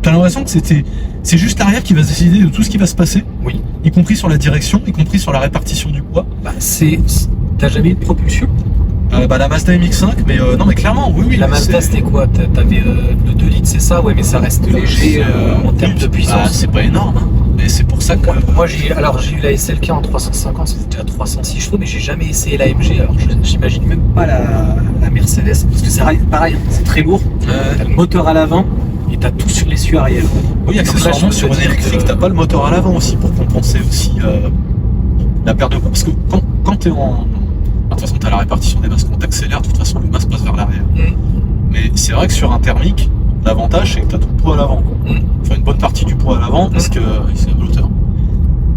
t'as l'impression que c'est juste l'arrière qui va se décider de tout ce qui va se passer. Oui. Y compris sur la direction, y compris sur la répartition du poids. Bah, t'as jamais eu de propulsion? La Mazda MX-5, mais non mais clairement, oui. La Mazda c'était quoi? T'avais le 2 litres, c'est ça? Ouais, mais ça reste léger en termes de puissance. C'est pas énorme, hein. Mais c'est pour ça que... Moi j'ai eu la SLK en 350, c'était à 306 chevaux, mais j'ai jamais essayé la MG, alors j'imagine même pas la Mercedes, parce que c'est pareil, c'est très lourd, t'as le moteur à l'avant et t'as tout sur l'essieu arrière. Oui, accessoirement sur une électrique, t'as pas le moteur à l'avant aussi pour compenser aussi la perte de poids. Parce que quand t'es en... De toute façon, t'as la répartition des masses quand t'accélères, de toute façon le masse passe vers l'arrière. Mais c'est vrai que sur un thermique, l'avantage c'est que t'as tout le poids à l'avant. Enfin une bonne partie du poids à l'avant parce que c'est un moteur.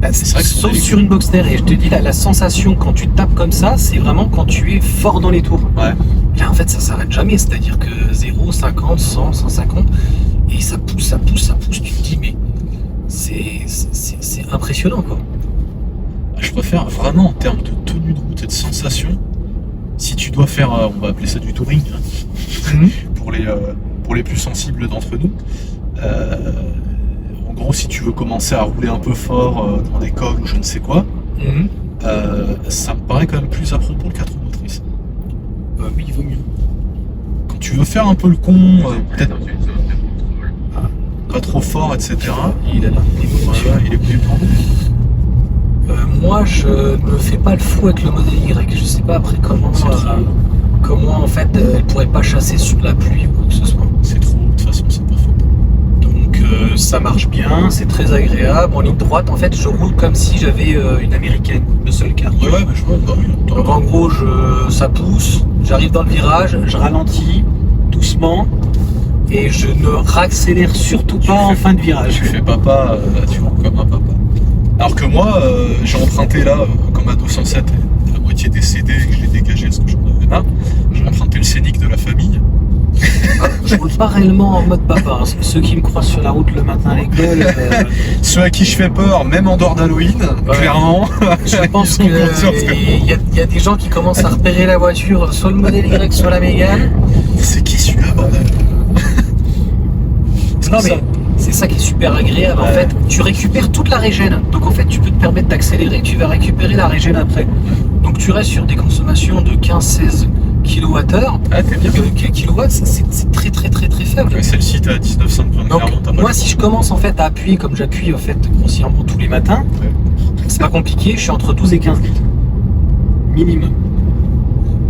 Bah, c'est vrai que sauf sur une Boxster, et je te dis la sensation quand tu tapes comme ça, c'est vraiment quand tu es fort dans les tours. Ouais. Là en fait ça s'arrête jamais, c'est-à-dire que 0, 50, 100, 150, et ça pousse, tu te dis mais c'est impressionnant quoi. Je préfère vraiment en termes de tenue de route et de sensation, si tu dois faire, on va appeler ça du touring, pour les plus sensibles d'entre nous, en gros si tu veux commencer à rouler un peu fort dans des cols ou je ne sais quoi, ça me paraît quand même plus à propos le 4 roues motrices. Oui, il vaut mieux. Quand tu veux faire un peu le con, peut-être pas trop fort, etc. Il a Voilà, il est plus pour nous. moi, je ne fais pas le fou avec le modèle Y. Je sais pas après comment en fait elle pourrait pas chasser sous la pluie ou quoi que ce soit. C'est trop, de toute façon, c'est pas faux. Donc ça marche bien, c'est très agréable. En ligne droite, en fait, je roule comme si j'avais une américaine, le seul car. Ouais, mais je vois, bah oui. Donc en gros, ça pousse, j'arrive dans le virage, je ralentis doucement et je ne raccélère surtout pas en fin de virage. Tu fais papa, tu roules comme un papa. Alors que moi, j'ai emprunté là, comme à 207, la moitié des CD et que je l'ai dégagé parce que j'en avais marre. J'ai emprunté le Scénic de la famille. Je roule pas réellement en mode papa. Hein. Ceux qui me croisent sur la route le matin à l'école. Ceux à qui je fais peur, même en dehors d'Halloween, clairement. Je pense qu'il y a des gens qui commencent à repérer la voiture, soit le modèle Y, soit la Mégane. C'est qui celui-là, bordel? Non mais c'est ça qui est super agréable. En fait, tu récupères toute la régène. Donc en fait, tu peux te permettre d'accélérer. Tu vas récupérer la régène après. Donc tu restes sur des consommations de 15-16 kWh. Ah, t'es bien. Kilowatts, c'est très très très très faible. Ouais, celle-ci, t'es à 19,5. Donc moi, si je commence en fait à appuyer comme j'appuie en fait grossièrement tous les matins, c'est pas compliqué. Je suis entre 12 et 15 litres minimum.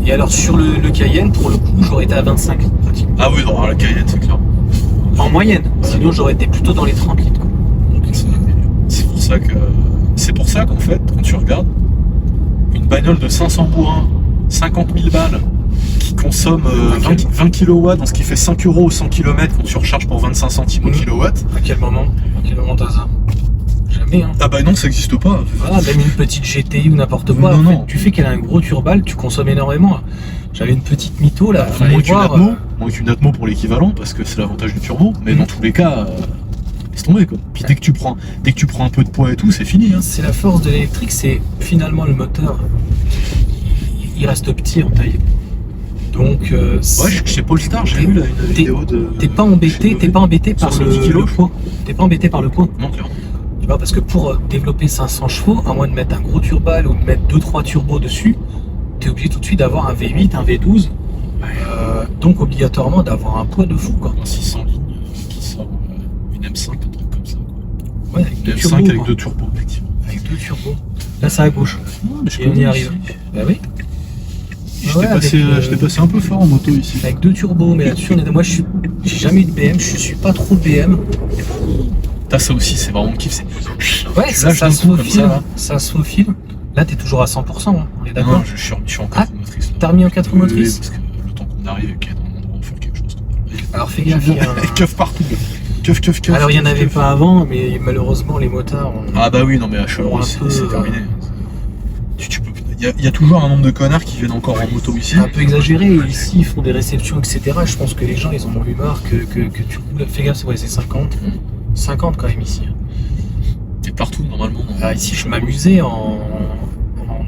Et alors sur le Cayenne, pour le coup, j'aurais été à 25 pratiquement. Ah oui, non, la Cayenne, c'est clair. En moyenne. Sinon, j'aurais été plutôt dans les 30 litres. Quoi. Donc, c'est pour ça qu'en fait, quand tu regardes, une bagnole de 500 bourrins, 50 000 balles, qui consomme 20 kW, dans ce qui fait 5 € au 100 km quand tu recharges pour 25 centimes au kilowatt. À quel moment t'as ça? Jamais, hein. Ah bah non, ça n'existe pas. Voilà, même une petite GTI ou n'importe quoi. Non, en fait, non. tu fais qu'elle a un gros turbal, tu consommes énormément. J'avais une petite mytho là. Moins qu'une Atmo pour l'équivalent, parce que c'est l'avantage du turbo, mais dans tous les cas, laisse tomber quoi. Puis dès que tu prends un peu de poids et tout, c'est fini. Hein. C'est la force de l'électrique, c'est finalement le moteur, il reste petit en taille. Donc, ouais, chez Polestar, j'ai vu là une vidéo de. T'es pas embêté par le poids. T'es pas embêté par le poids. Non, clairement. Tu vois, parce que pour développer 500 chevaux, à moins de mettre un gros turbal ou de mettre 2-3 turbos dessus, t'es obligé tout de suite d'avoir un V8, un V12. Donc obligatoirement d'avoir un poids de fou quoi. 600 lignes qui sort une M5, un truc comme ça. Quoi. Ouais, avec deux M5 turbos, avec quoi. 2 turbos, effectivement. Avec 2 turbos. Là c'est à gauche. Non, mais je Et on y arrive. Bah oui. J'étais passé un peu fort en moto ici. Avec 2 turbos, mais là-dessus moi j'ai jamais eu de BM, je suis pas trop de BM. T'as ça aussi, c'est vraiment le kiff. Ouais, ça se faufile. Ça se faufile. Là t'es toujours à 100%, hein. On est d'accord. Non, je suis en 4 motrices. T'as remis en 4 motrices parce que le temps qu'on arrive, qu'il y ait dans un endroit où faire quelque chose. Alors fais gaffe, il y a un... Keuf partout. Keuf. Alors il n'y en avait pas avant, mais malheureusement les motards ont... Ah bah oui, non mais à Chevron, c'est terminé. Il y a toujours un nombre de connards qui viennent encore en moto ici. C'est un peu exagéré, ici ils font des réceptions, etc. Je pense que les gens ils en ont eu marre que tu roules. Fais gaffe, ouais, c'est 50. 50 quand même ici. Et partout normalement. Ici je m'amusais en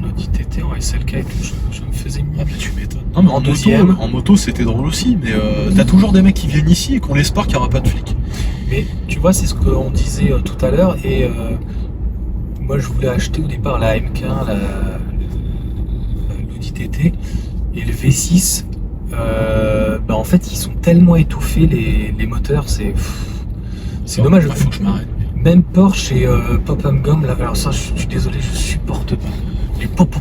Audi TT, en SLK et tout, je me faisais mieux. Ah bah tu m'étonnes. Non mais en deuxième. En moto c'était drôle aussi, mais t'as toujours des mecs qui viennent ici et qui ont l'espoir qu'il n'y aura pas de flics. Mais tu vois, c'est ce qu'on disait tout à l'heure, et moi je voulais acheter au départ la MK1, l'Audi TT, et le V6. Bah en fait ils sont tellement étouffés les moteurs, c'est dommage. Faut que je m'arrête. Même Porsche et Pop and Gum, là, alors ça je suis désolé, je supporte pas. Les pop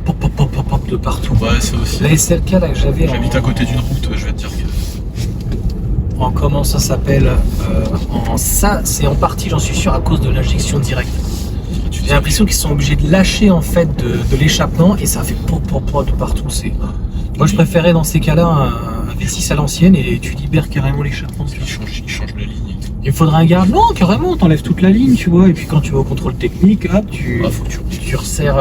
de partout. Ouais, ça aussi. La SLK là que j'avais. J'habite à côté d'une route, je vais te dire que. En comment ça s'appelle ça, c'est en partie, j'en suis sûr, à cause de l'injection directe. J'ai l'impression qu'ils sont obligés de lâcher en fait de l'échappement et ça fait pop de partout. Moi je préférais dans ces cas-là un V6 à l'ancienne et tu libères carrément l'échappement. Il change la ligne. Il faudrait un garde. Non, carrément, t'enlèves toute la ligne, tu vois. Et puis quand tu vas au contrôle technique, hop, tu resserres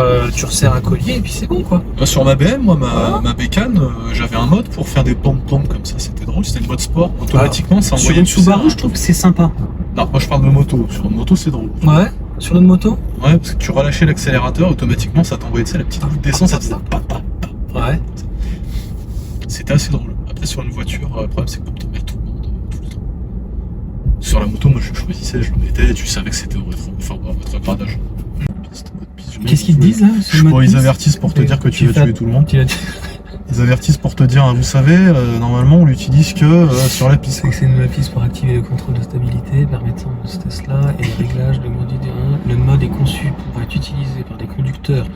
un collier et puis c'est bon quoi. Sur ma BM, moi, ma bécane, j'avais un mode pour faire des pom-pom comme ça. C'était drôle, c'était le mode sport. Automatiquement, ça envoyait. Sur une Subaru, je trouve que c'est sympa. Non, moi je parle de moto. Sur une moto, c'est drôle. Ouais. Sur une moto. Ouais, parce que tu relâchais l'accélérateur, automatiquement, ça t'envoyait la petite route d'essence, ça faisait papa. Ouais. C'était assez drôle. Après, sur une voiture, le problème, c'est que comme t'emmènes tout le monde, tout le temps. Sur la moto, moi, je choisissais, je le mettais, tu savais que c'était au rétrogradage. C'était mode piste, Qu'est-ce qu'ils te disent là? Ils avertissent pour te dire que tu vas tuer tout le monde. Ils avertissent pour te dire, vous savez, normalement on l'utilise que sur la piste. C'est une piste pour activer le contrôle de stabilité permettant de ce test-là et le réglage de mode idéal. Le mode est conçu pour être utilisé par des conducteurs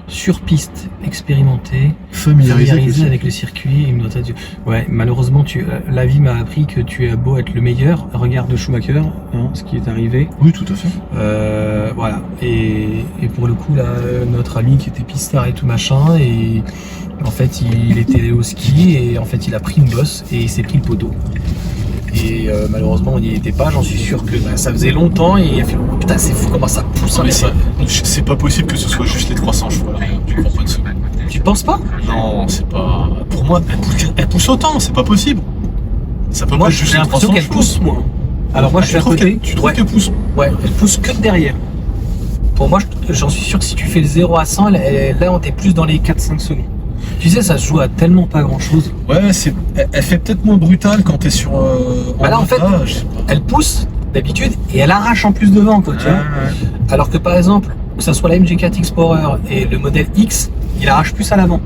sur piste expérimentés, familiarisés avec le circuit. Ouais, malheureusement, la vie m'a appris que tu as beau être le meilleur. Regarde Schumacher, hein, ce qui est arrivé. Oui, tout à fait. Voilà. Et pour le coup, là, notre ami qui était pistard et tout machin, et en fait, il était au ski et en fait, il a pris une bosse et il s'est pris le poteau. Et malheureusement, on n'y était pas. J'en suis sûr que ça faisait longtemps et il a fait oh, putain, c'est fou comment ça pousse. Mais c'est pas possible que ce soit juste les 300 chevaux. Tu comprends pas. Tu penses pas? Non, c'est pas. Pour moi, elle pousse autant, c'est pas possible. Ça peut pas juste j'ai l'impression qu'elle pousse moins. Alors moi, je suis à côté. Tu trouves qu'elle pousse? Ouais, elle pousse que de derrière. Pour moi, j'en suis sûr que si tu fais le 0 à 100, là, on est plus dans les 4-5 secondes. Tu sais, ça se joue à tellement pas grand chose. Ouais, elle fait peut-être moins brutale quand t'es sur. Là, en fait, elle pousse d'habitude et elle arrache en plus devant, quoi, tu vois. Alors que par exemple, que ça soit la MG4 Explorer et le modèle X, il arrache plus à l'avant.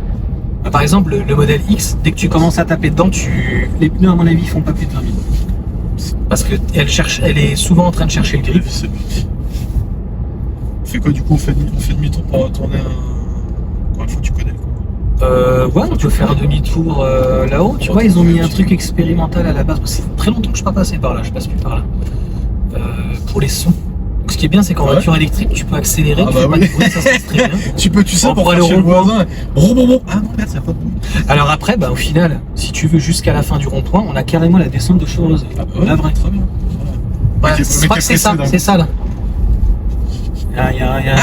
Par exemple, le modèle X, dès que tu commences à taper dedans, les pneus, à mon avis, font pas plus de 20 000. Parce que elle est souvent en train de chercher le grip. On fait quoi du coup? On fait demi-tour pour retourner encore une fois, tu connais le coup. Ouais, on peut faire un demi-tour là-haut. Tu vois, ils ont mis un truc expérimental à la base. C'est très longtemps que je suis pas passé par là, je passe plus par là. Pour les sons. Donc, ce qui est bien, c'est qu'en voiture électrique, tu peux accélérer, tu fais pas de bruit, ça se passe très bien. tu sais, pour aller au voisin. Ah non, merde, ça n'a pas de bruit. Alors après, au final, si tu veux jusqu'à la fin du rond-point, on a carrément la descente de Chevreuse. La vraie. Très bien. Ouais, je crois que c'est ça là.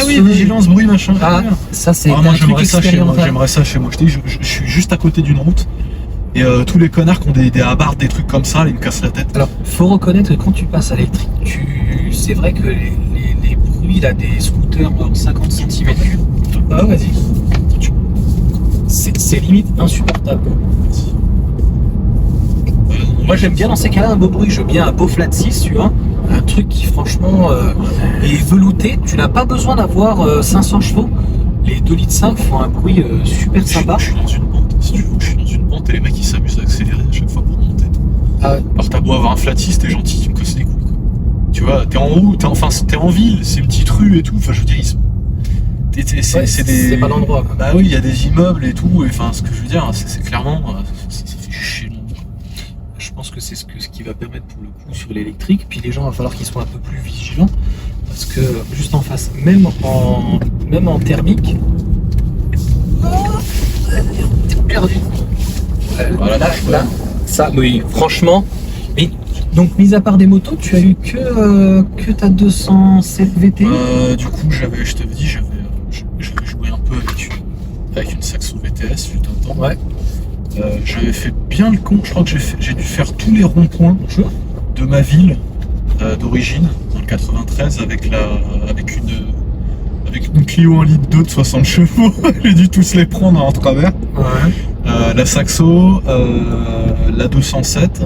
Oui, vigilance, bruit, machin. Ça c'est moi j'aimerais ça chez moi. Je dis, je suis juste à côté d'une route et tous les connards qui ont des abardes, des trucs comme ça, ils me cassent la tête. Alors, faut reconnaître que quand tu passes à l'électrique, c'est vrai que les bruits là des scooters en 50 cm3. Vas-y. C'est limite insupportable. Moi j'aime bien dans ces cas-là un beau bruit, je veux bien un beau flat 6, tu vois. Un truc qui franchement est velouté, tu n'as pas besoin d'avoir 500 chevaux. Les 2,5 litres font un bruit super sympa. Je suis dans une pente, si tu veux, je suis dans une pente et les mecs ils s'amusent à accélérer à chaque fois pour monter. Alors t'as beau avoir un flat 6, t'es gentil, tu me casses les couilles quoi. Tu vois, t'es en haut, t'es en ville, c'est une petite rue et tout, enfin je veux dire, c'est pas l'endroit quoi. Bah oui, il y a des immeubles et tout, et enfin ce que je veux dire, c'est clairement, ça fait chier. Je pense que c'est ce qui va permettre pour le coup sur l'électrique. Puis les gens, il va falloir qu'ils soient un peu plus vigilants parce que juste en face, même en thermique, t'es perdu. Voilà, là, ça, oui, franchement. Et donc, mis à part des motos, tu as eu que ta 207 VT. Du coup, je t'avais dit, j'avais joué un peu avec une Saxo VTS, fut un temps. Ouais. J'avais fait bien le con, je crois que j'ai dû faire tous les ronds-points de ma ville d'origine, dans le 93, avec une Clio 1,2 litre de 60 chevaux. J'ai dû tous les prendre en travers. Ouais. La Saxo, la 207,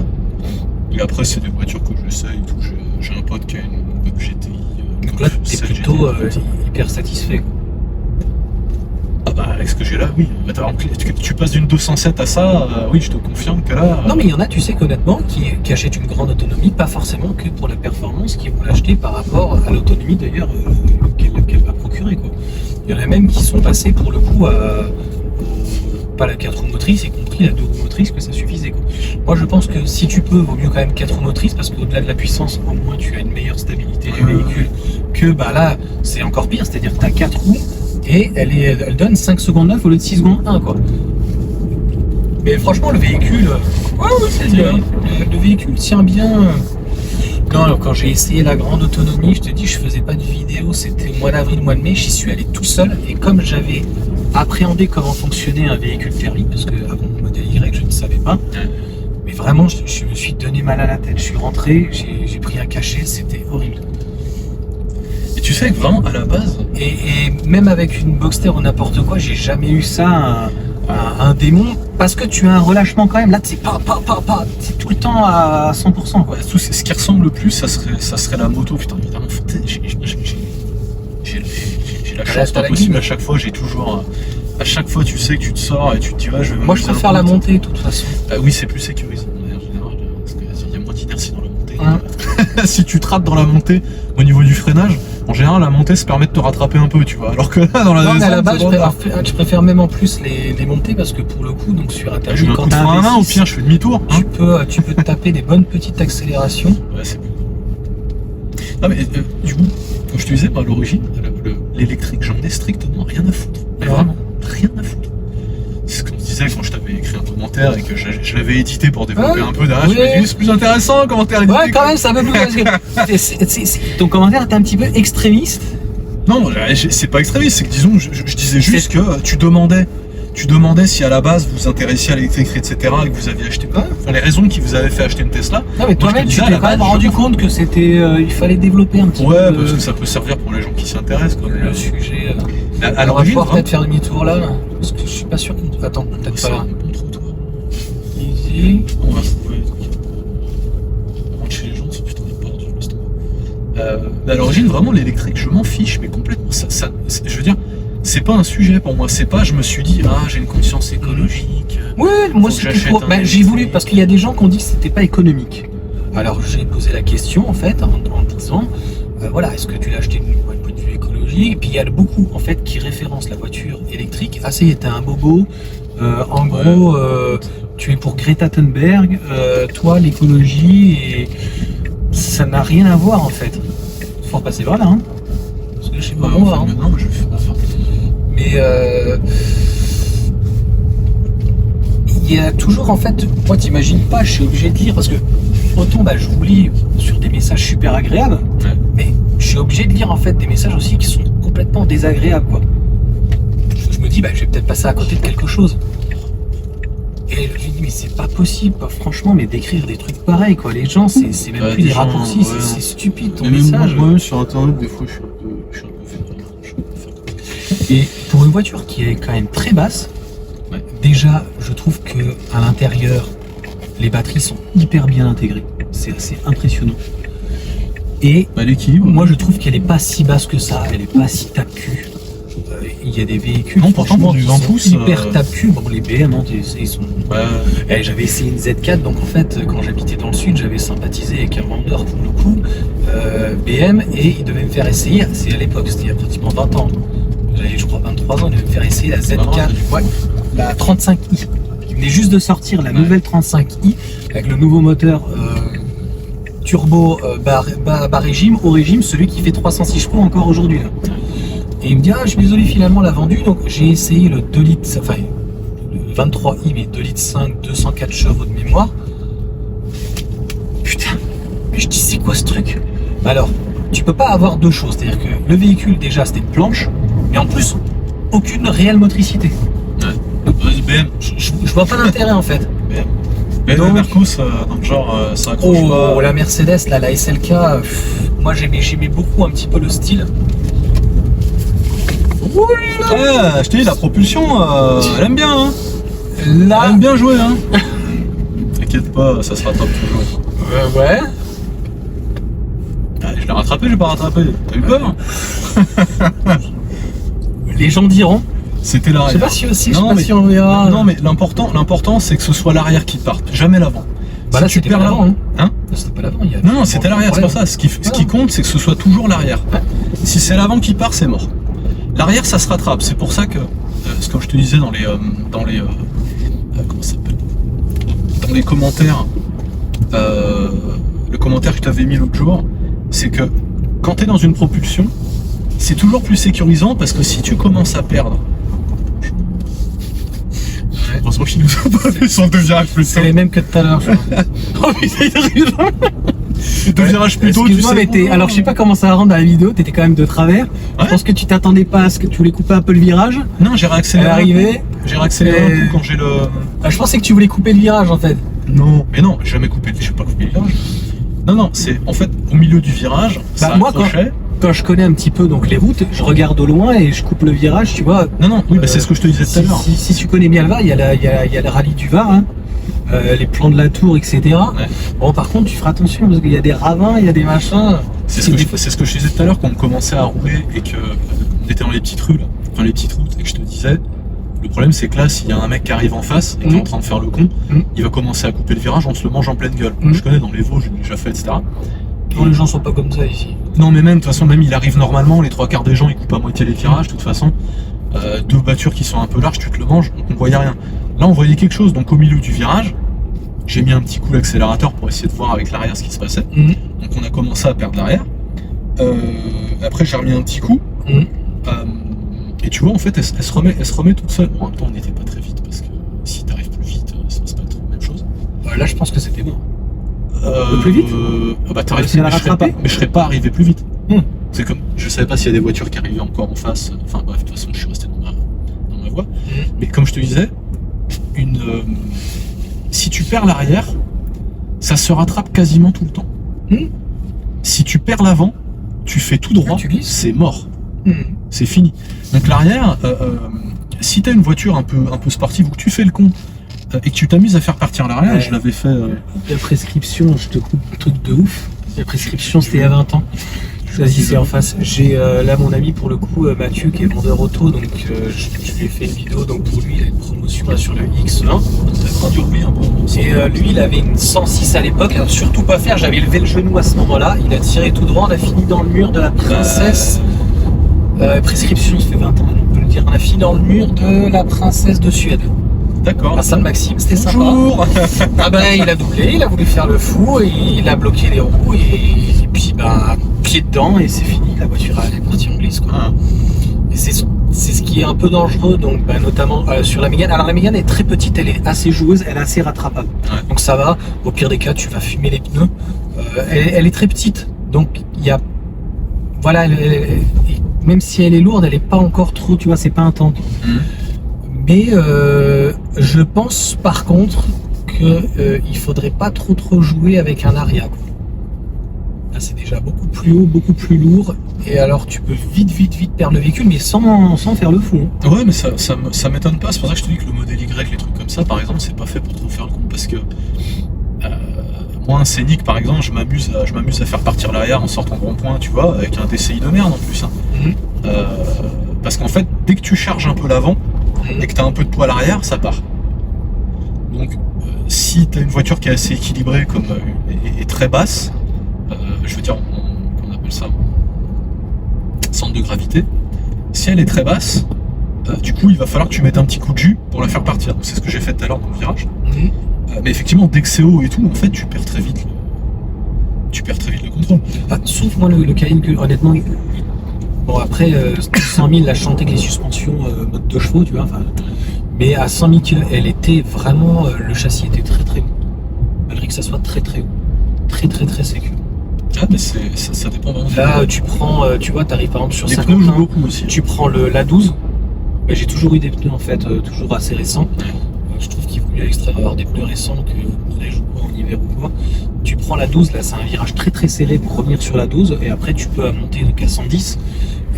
et après c'est des voitures que j'essaye et tout. J'ai un pote qui a une GTI. Donc là, t'es plutôt hyper satisfait. Avec ce que j'ai là, oui. Tu passes d'une 207 à ça, oui, je te confirme que là. Non, mais il y en a, tu sais qu'honnêtement, qui achètent une grande autonomie, pas forcément que pour la performance, qui vont l'acheter par rapport à l'autonomie d'ailleurs qu'elle va procurer, quoi. Il y en a même qui sont passés pour le coup pas la 4 roues motrices, y compris la 2 roues motrices, que ça suffisait, quoi. Moi, je pense que si tu peux, vaut mieux quand même 4 roues motrices, parce qu'au-delà de la puissance, au moins tu as une meilleure stabilité du véhicule. Que là, c'est encore pire, c'est-à-dire que tu as 4 roues. Et elle donne 5 secondes 9 au lieu de 6 secondes 1 quoi. Mais franchement le véhicule. Le véhicule tient bien. Non, alors, quand j'ai essayé la grande autonomie, je te dis je faisais pas de vidéo, c'était mois d'avril, mois de mai, j'y suis allé tout seul et comme j'avais appréhendé comment fonctionnait un véhicule thermique, parce que avant mon modèle Y je ne savais pas. Mais vraiment je me suis donné mal à la tête, je suis rentré, j'ai pris un cachet, c'était horrible. Tu sais que vraiment à la base. Et même avec une Boxster ou n'importe quoi, j'ai jamais eu ça, un démon, parce que tu as un relâchement quand même. Là, c'est c'est tout le temps à 100%. Quoi. Ce qui ressemble le plus, ça serait la moto. Putain, évidemment, j'ai j'ai la chance pas possible à chaque fois, j'ai toujours... À chaque fois, tu sais que tu te sors et tu te dis, ouais, je vais... Moi, je préfère la montée, de toute façon. Oui, c'est plus sécurisant, en général, parce qu'il y a moins d'inertie dans la montée. Si tu te rates dans la montée, au niveau du freinage, en général, la montée se permet de te rattraper un peu, tu vois. Alors que là, dans la descente, à la base, je préfère même en plus les montées parce que pour le coup, donc sur Internet, je mets un coup de frein à main, au pire, je fais demi-tour. Tu peux te taper des bonnes petites accélérations. Ouais, c'est bon. Non, mais du coup, comme je te disais, à l'origine, l'électrique, j'en ai strictement rien à foutre. Mais vraiment, rien à foutre. C'est ce qu'on se disait quand je t'avais écrit un commentaire et que je l'avais édité pour développer un peu derrière. Je me dis, c'est plus intéressant un commentaire édité. Ouais, quand même, c'est un peu plus. Parce que ton commentaire était un petit peu extrémiste. Non, c'est pas extrémiste, c'est que disons, je disais juste que tu demandais si à la base vous vous intéressiez à l'électrique, etc., et que vous aviez acheté quoi. Enfin, les raisons qui vous avaient fait acheter une Tesla. Non, mais toi-même, tu t'es quand même rendu compte que c'était. Il fallait développer un petit peu. Ouais, parce que ça peut servir pour les gens qui s'y intéressent, quoi. Le sujet. Alors, on va pouvoir peut-être faire demi-tour là, parce que je suis pas sûr qu'on. Attends, peut-être pas là. Easy. On va se trouver. On rentre chez les gens, c'est putain de porte, laisse tomber. À l'origine, vraiment, l'électrique, je m'en fiche, mais complètement. Je veux dire. C'est pas un sujet pour moi, c'est pas je me suis dit j'ai une conscience écologique. Ouais, moi c'était pour. J'ai voulu parce qu'il y a des gens qui ont dit que c'était pas économique. Alors j'ai posé la question en fait en disant voilà, est-ce que tu l'as acheté d'une point de vue écologique? Et puis il y a beaucoup en fait qui référencent la voiture électrique. Ah ça y est, t'es un bobo. En gros, tu es pour Greta Thunberg, toi l'écologie et ça n'a rien à voir en fait. Faut repasser par là hein. Parce que je sais pas moi. Non, mais je fais pas ça. Mais il y a toujours en fait, moi t'imagines pas, je suis obligé de lire parce que autant je vous lis sur des messages super agréables, mais je suis obligé de lire en fait des messages aussi qui sont complètement désagréables quoi. Je me dis je vais peut-être passer à côté de quelque chose. Et je lui dis mais c'est pas possible quoi, franchement, mais d'écrire des trucs pareils quoi, les gens c'est même plus des raccourcis, c'est stupide ton message. Moi-même sur internet des fois je suis un peu Et pour une voiture qui est quand même très basse, déjà je trouve que à l'intérieur les batteries sont hyper bien intégrées, c'est assez impressionnant. Et l'équilibre, moi je trouve qu'elle est pas si basse que ça, elle est pas si tape-cul. Il y a des véhicules pourtant pour du 20 pouces hyper tape-cul, bon les BM ils sont. J'avais essayé une Z4 donc en fait quand j'habitais dans le sud j'avais sympathisé avec un vendeur pour le coup BM et il devait me faire essayer, c'est à l'époque, c'était il y a pratiquement 20 ans. J'avais je crois 23 ans, il devait me faire essayer la Z4, la 35i. Il venait juste de sortir la nouvelle 35i avec le nouveau moteur turbo bas régime, au régime, celui qui fait 306 chevaux encore aujourd'hui. Et il me dit je suis désolé finalement l'a vendu, donc j'ai essayé le 2 litres, enfin le 23i mais 2 litres 5, 204 chevaux de mémoire. Putain, mais je dis c'est quoi ce truc? Alors, tu peux pas avoir deux choses, c'est-à-dire que le véhicule déjà c'était une planche, mais en plus aucune réelle motricité. BM. Je vois pas l'intérêt en fait. BM Mercos dans le genre ça accroche pas. La Mercedes, là, la SLK, moi j'aimais beaucoup un petit peu le style. Je t'ai dit la propulsion, elle aime bien hein. Là... Elle aime bien jouer hein. T'inquiète pas, ça se rattrape toujours. Ouais. Je l'ai rattrapé, je l'ai pas rattrapé. T'as eu peur? Les gens diront. C'était l'arrière. Je sais pas si aussi, je sais pas si on verra. Non mais l'important c'est que ce soit l'arrière qui parte, jamais l'avant. Là c'était pas l'avant hein. C'était pas l'avant, Non, c'était l'arrière, c'est pour ça. Ce qui compte c'est que ce soit toujours l'arrière. Si c'est l'avant qui part, c'est mort. L'arrière ça se rattrape, c'est pour ça que comme je te disais dans les comment ça s'appelle, dans les commentaires, le commentaire que je t'avais mis l'autre jour, c'est que quand tu es dans une propulsion, c'est toujours plus sécurisant parce que si tu commences à perdre, heureusement qu'il nous a pas fait son deux virages plus tôt. C'est les mêmes que tout à l'heure, je crois. Oh putain, il arrive. Deux virages plus tôt, tu sais. Alors je sais pas comment ça va rendre dans la vidéo, t'étais quand même de travers. Je pense que tu t'attendais pas à ce que tu voulais couper un peu le virage. Non, j'ai réaccéléré. J'ai réaccéléré un coup quand j'ai le. Je pensais que tu voulais couper le virage en fait. Non, mais non, j'ai jamais coupé. Je vais pas couper le virage. Non, c'est en fait au milieu du virage. Ça moi quand je connais un petit peu donc les routes, je regarde au loin et je coupe le virage, tu vois. Non, oui, c'est ce que je te disais tout à l'heure. Si tu connais bien le Var, il y a le rallye du Var, hein, les plans de la tour, etc. Ouais. Bon, par contre, tu feras attention parce qu'il y a des ravins, il y a des machins. C'est ce que je disais tout à l'heure quand on commençait à rouler et que on était dans les petites rues là, enfin les petites routes, et que je te disais, le problème c'est que là, s'il y a un mec qui arrive en face et qui est en train de faire le con, il va commencer à couper le virage, on se le mange en pleine gueule. Je connais dans les Vosges, j'ai déjà fait, etc. Non, les gens sont pas comme ça ici. Non, mais même, de toute façon, même il arrive normalement, les trois quarts des gens ils coupent à moitié les virages, de toute façon. Deux voitures qui sont un peu larges, tu te le manges, donc on voyait rien. Là, on voyait quelque chose, donc au milieu du virage, j'ai mis un petit coup l'accélérateur pour essayer de voir avec l'arrière ce qui se passait. Donc on a commencé à perdre l'arrière. Après, j'ai remis un petit coup. Et tu vois, en fait, elle se remet toute seule. Bon, en même temps, on n'était pas très vite, parce que si t'arrives plus vite, c'est pas trop la même chose. Là, je pense que c'était bon. Plus vite bah t'arrives plus, mais je serais pas arrivé plus vite. C'est comme, je savais pas s'il y a des voitures qui arrivaient encore en face. Enfin bref, de toute façon, je suis resté dans ma voie. Mais comme je te disais, si tu perds l'arrière, ça se rattrape quasiment tout le temps. Si tu perds l'avant, tu fais tout droit, c'est mort. C'est fini. Donc l'arrière, si t'as une voiture un peu sportive, ou que tu fais le con, et que tu t'amuses à faire partir l'arrière, je l'avais fait... La prescription, je te coupe un truc de ouf. La prescription, c'était il y a 20 ans. Vas-y, c'est en face. J'ai là mon ami pour le coup, Mathieu, qui est vendeur auto, donc je lui ai fait une vidéo. Donc pour lui, il a une promotion là, sur le X1. Et lui, il avait une 106 à l'époque. Surtout pas faire, j'avais levé le genou à ce moment-là. Il a tiré tout droit, on a fini dans le mur de la Princesse. Prescription, ça fait 20 ans, on peut le dire. On a fini dans le mur de la Princesse de Suède. D'accord. À Saint-Maxime, c'était sympa. Ah ben, il a doublé, il a voulu faire le fou, et il a bloqué les roues, et puis pied dedans, et c'est fini, la voiture elle est partie en glisse, quoi. Et c'est ce qui est un peu dangereux, donc notamment sur la Mégane. Alors la Mégane est très petite, elle est assez joueuse, elle est assez rattrapable. Donc ça va, au pire des cas, tu vas fumer les pneus. Elle est très petite, donc il y a... Voilà, même si elle est lourde, elle est pas encore trop, tu vois, c'est pas un tank. Mais je pense par contre qu'il faudrait pas trop jouer avec un Aria. Là c'est déjà beaucoup plus haut, beaucoup plus lourd, et alors tu peux vite perdre le véhicule, mais sans faire le fou. Ouais, mais ça m'étonne pas, c'est pour ça que je te dis que le modèle Y, les trucs comme ça par exemple, c'est pas fait pour trop faire le con, parce que moi un Scénic par exemple, je m'amuse à faire partir l'arrière en sortant de rond-point, tu vois, avec un DCI de merde en plus. Parce qu'en fait, dès que tu charges un peu l'avant, et que tu as un peu de poids à l'arrière, ça part. Donc si tu as une voiture qui est assez équilibrée comme, et très basse, je veux dire, on appelle ça centre de gravité, si elle est très basse, du coup il va falloir que tu mettes un petit coup de jus pour la faire partir. C'est ce que j'ai fait tout à l'heure dans le virage. Mais effectivement, dès que c'est haut et tout, en fait tu perds très vite le contrôle. Sauf moi le Cayenne, que honnêtement, bon après 100 000, là je chantais que les suspensions mode 2 chevaux, tu vois, mais à 100 000 km, elle était vraiment, le châssis était très haut, malgré que ça soit très haut, très sécu. Ah mais ça dépend vraiment. Là tu prends, tu vois, t'arrives par exemple sur les 50, pneus jouent beaucoup aussi. Tu prends l'A12, j'ai toujours eu des pneus en fait, toujours assez récents. Je trouve qu'il vaut mieux à l'extrême avoir des pneus récents que neige ou quoi, en hiver ou quoi. Tu prends la 12, là c'est un virage très serré pour revenir sur la 12, et après tu peux monter qu'à 110,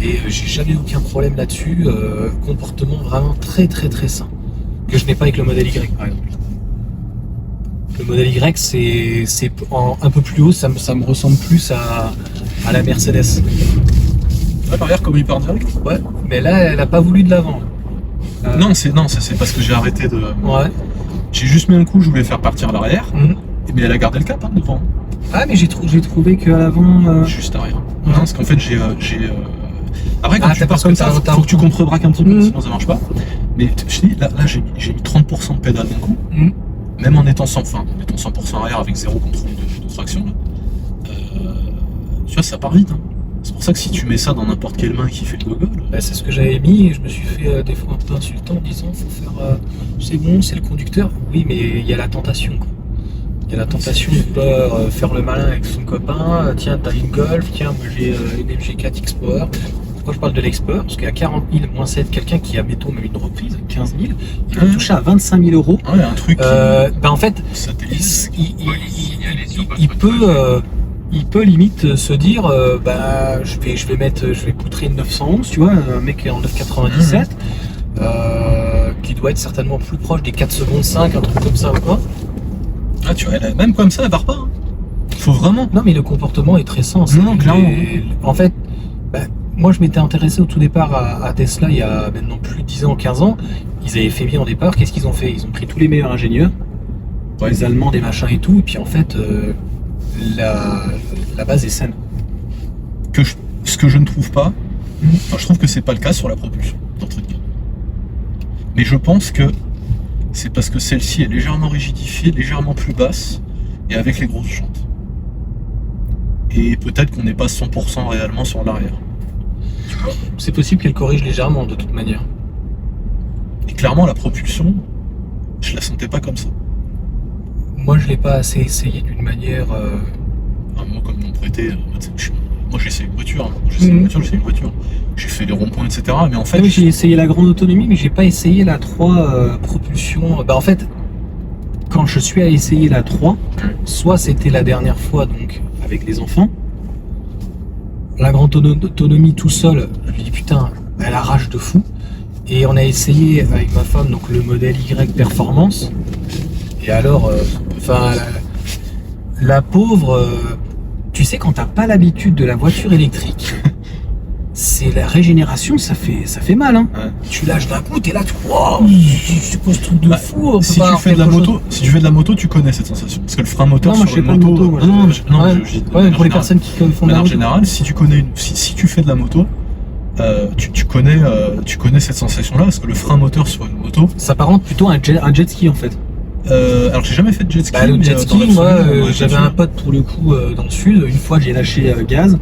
et j'ai jamais eu aucun problème là-dessus. Comportement vraiment très sain, que je n'ai pas avec le modèle Y par exemple. Le modèle Y c'est un peu plus haut, ça me ressemble plus à la Mercedes. L'arrière comme il part direct. Ouais, mais là elle a pas voulu de l'avant. Non, c'est parce que j'ai arrêté de... Ouais. J'ai juste mis un coup, je voulais faire partir l'arrière, mais elle a gardé le cap devant. Ah mais j'ai trouvé qu'à l'avant... Juste arrière. Non, parce qu'en fait j'ai... Après quand tu passes comme ça, faut que tu contrebraques un petit peu, sinon ça marche pas. Mais je te dis, là j'ai mis 30% de pédale d'un coup, même en étant 100% arrière avec 0 contrôle de traction. Là. Tu vois, ça part vite. C'est pour ça que si tu mets ça dans n'importe quelle main qui fait le gogol... c'est ce que j'avais mis, et je me suis fait des fois un peu insultant en disant faut faire... c'est bon, c'est le conducteur. Oui, mais il y a la tentation, quoi. Il y a la tentation de pouvoir faire le malin avec son copain. Tiens, t'as une Golf, tiens, moi j'ai une MG4 X-Power. Pourquoi je parle de l'X-Power? Parce qu'à 40 000 moins 7, quelqu'un qui a, mettons, même une reprise, 15 000, il va toucher à 25 000 euros. Ouais, un truc... en fait, il peut limite se dire je vais poutrer une 911, tu vois, un mec en 997 qui doit être certainement plus proche des 4 secondes 5, un truc comme ça ou quoi. Ah tu vois, même comme ça elle part pas. Faut vraiment. Non mais le comportement est très sain. Non, clairement. En fait, moi je m'étais intéressé au tout départ à Tesla il y a maintenant plus de 10 ans, 15 ans. Ils avaient fait bien au départ. Qu'est-ce qu'ils ont fait? Ils ont pris tous les meilleurs ingénieurs, les Allemands, des machins et tout. Et puis en fait, la base est saine. Ce que je ne trouve pas, enfin, je trouve que c'est pas le cas sur la propulsion d'entrée de gamme. Mais je pense que c'est parce que celle-ci est légèrement rigidifiée, légèrement plus basse et avec les grosses jantes. Et peut-être qu'on n'est pas 100% réellement sur l'arrière. C'est possible qu'elle corrige légèrement de toute manière. Et clairement, la propulsion, je la sentais pas comme ça. Moi, je l'ai pas assez essayé d'une manière. Moi, comme m'ont prêté, moi j'ai essayé une voiture. J'ai essayé une voiture. J'ai fait les ronds-points, etc. Mais en fait, oui, j'ai essayé la grande autonomie, mais j'ai pas essayé la 3 propulsion. Bah en fait, quand je suis à essayer la 3, soit c'était la dernière fois donc avec les enfants. La grande autonomie tout seul, je me dis putain, elle arrache de fou. Et on a essayé avec ma femme donc le modèle Y Performance. Et alors, la pauvre, tu sais, quand t'as pas l'habitude de la voiture électrique, c'est la régénération, ça fait mal. Hein. Ouais. Tu lâches d'un coup, t'es là, c'est quoi ce truc de fou? Si tu fais de la moto, tu connais cette sensation. Parce que le frein moteur sur une moto. Pour les personnes qui font de la moto. En général, si tu fais de la moto, tu connais cette sensation-là, parce que le frein moteur sur une moto. Ça s'apparente plutôt à un jet ski en fait. Alors j'ai jamais fait de jet ski. Le jet ski, moi j'avais un pote pour le coup dans le sud. Une fois j'ai lâché gaz. Ouais.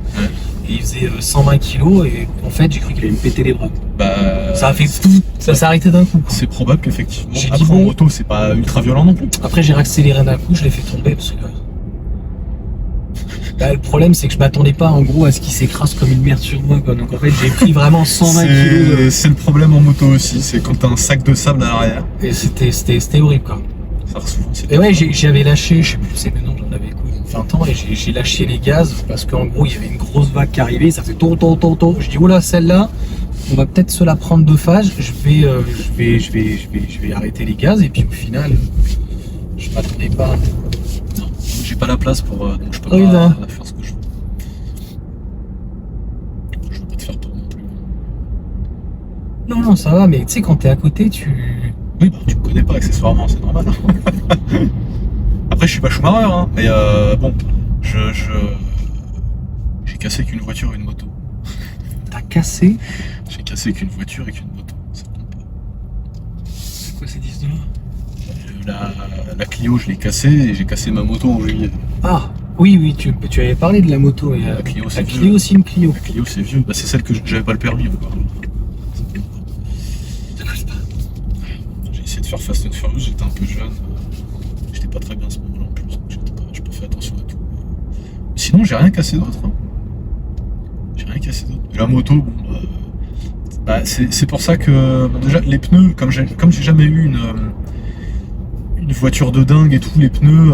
Et il faisait 120 kg et en fait j'ai cru qu'il allait me péter les bras. Ça a fait tout, ça s'est arrêté d'un coup. C'est probable qu'effectivement. Après en moto c'est pas ultra violent non plus. Après j'ai accéléré d'un coup, je l'ai fait tomber parce que le problème c'est que je m'attendais pas en gros à ce qu'il s'écrase comme une merde sur moi quoi. Donc en fait j'ai pris vraiment 120 kg. C'est le problème en moto aussi, c'est quand t'as un sac de sable à l'arrière. Et c'était horrible quoi. Ça souvent, et ouais j'avais lâché, je sais plus c'est maintenant j'en avais 20 ans et j'ai lâché les gaz parce qu'en gros il y avait une grosse vague qui arrivait, ça fait tôt. Je dis oula celle-là, on va peut-être se la prendre de phase, je vais arrêter les gaz et puis au final je m'attendais pas. Non, j'ai pas la place pour donc je peux pas faire ce que je veux. Je veux pas te faire peur non plus. Non ça va, mais tu sais quand t'es à côté oui tu me connais pas accessoirement, c'est normal. Après, je suis pas Schumacher, hein, mais bon, j'ai cassé qu'une voiture et une moto. T'as cassé? J'ai cassé qu'une voiture et qu'une moto, ça compte pas. C'est quoi ces 10 $? La Clio, je l'ai cassée et j'ai cassé ma moto en juillet. Ah, oui, tu avais parlé de la moto. Et la Clio, c'est vieux. Clio aussi, une Clio. La Clio, c'est vieux. C'est celle que j'avais pas le permis encore. J'ai essayé de faire Fast and Furious, j'étais un peu jeune. J'étais pas très bien à ce moment-là en plus, donc j'ai pas fait attention à tout. Sinon, j'ai rien cassé d'autre. Hein. J'ai rien cassé d'autre. Et la moto, bon, c'est pour ça que déjà les pneus, comme j'ai jamais eu une voiture de dingue et tout, les pneus,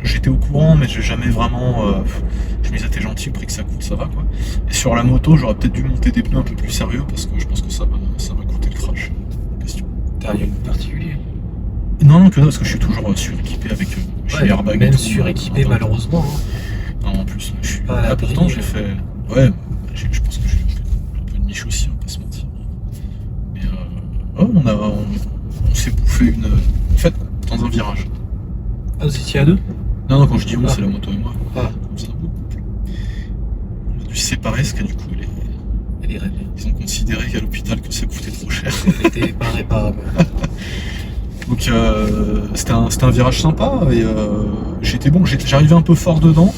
j'étais au courant, mais j'ai jamais vraiment. Je me disais, t'es gentil, au prix que ça coûte, ça va quoi. Et sur la moto, j'aurais peut-être dû monter des pneus un peu plus sérieux parce que je pense que ça m'a coûté le crash. Question. T'as rien de particulier? Non, parce que je suis toujours suréquipé avec airbag. Même suréquipé malheureusement. Non, en plus, je suis. Là, pourtant, j'ai fait. Ouais, je pense que j'ai un peu de niche aussi, on va pas se mentir. Mais on s'est bouffé une. En fait, dans un virage. Ah, vous étiez à deux? Non, quand je dis on, c'est la moto et moi. Ah. On faisait un beau couple. On a dû se séparer, ce qui du coup, elle est raide. Ils ont considéré qu'à l'hôpital que ça coûtait trop cher. Elle était pas réparable. Donc c'était un virage sympa et j'étais bon, j'arrivais un peu fort dedans,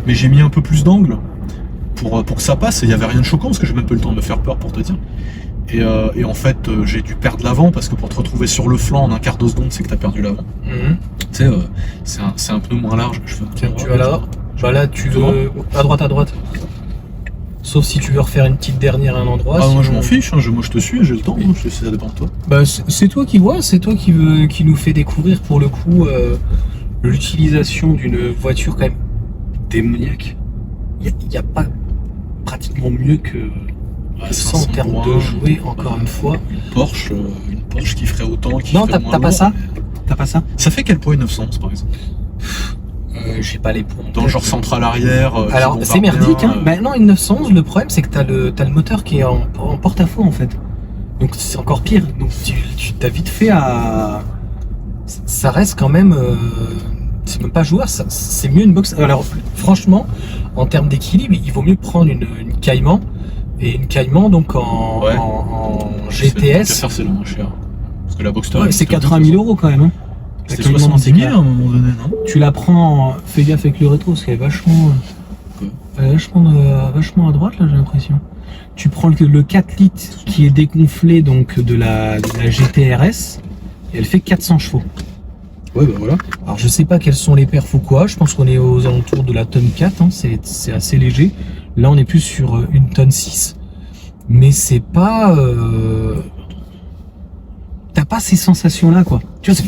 mais j'ai mis un peu plus d'angle pour que ça passe et il n'y avait rien de choquant parce que j'ai même pas eu le temps de me faire peur pour te dire. Et en fait j'ai dû perdre l'avant parce que pour te retrouver sur le flanc en un quart de seconde c'est que t'as perdu l'avant. Tu sais, c'est un pneu moins large. Tiens, tu vas là. Là tu veux à droite. Sauf si tu veux refaire une petite dernière à un endroit. Moi je m'en fiche, moi je te suis, j'ai le temps, ça dépend de toi. C'est toi qui vois, c'est toi qui nous fait découvrir pour le coup l'utilisation d'une voiture quand même démoniaque. Il n'y a pas pratiquement mieux que ça en termes de jouets, encore une fois. Une Porsche qui ferait autant. Non, t'as pas ça. T'as pas ça. Ça fait quel poids une 911 par exemple? J'ai pas les points. Dans le genre centrale arrière. Alors c'est merdique, hein. Ben non, une 911, le problème c'est que t'as le moteur qui est en porte-à-faux en fait. Donc c'est encore pire. Donc tu t'as vite fait à. Ça reste quand même. C'est même pas joueur, c'est mieux une box. Alors franchement, en termes d'équilibre, il vaut mieux prendre une Cayman. Et une Cayman donc en GTS. C'est le moins cher. Parce que la Boxster. Ouais, c'est 80 000 € quand même. Hein. C'était 70 000 à un moment donné, non? Tu la prends. Fais gaffe avec le rétro, parce qu'elle est vachement. Elle est vachement à droite là, j'ai l'impression. Tu prends le 4 litres qui est dégonflé donc de la GTRS et elle fait 400 chevaux. Ouais, bah voilà. Alors je sais pas quels sont les perfs ou quoi, je pense qu'on est aux alentours de la tonne 4, hein. C'est assez léger. Là on est plus sur une tonne 6. Mais c'est pas... T'as pas ces sensations là quoi. Tu vois, c'est...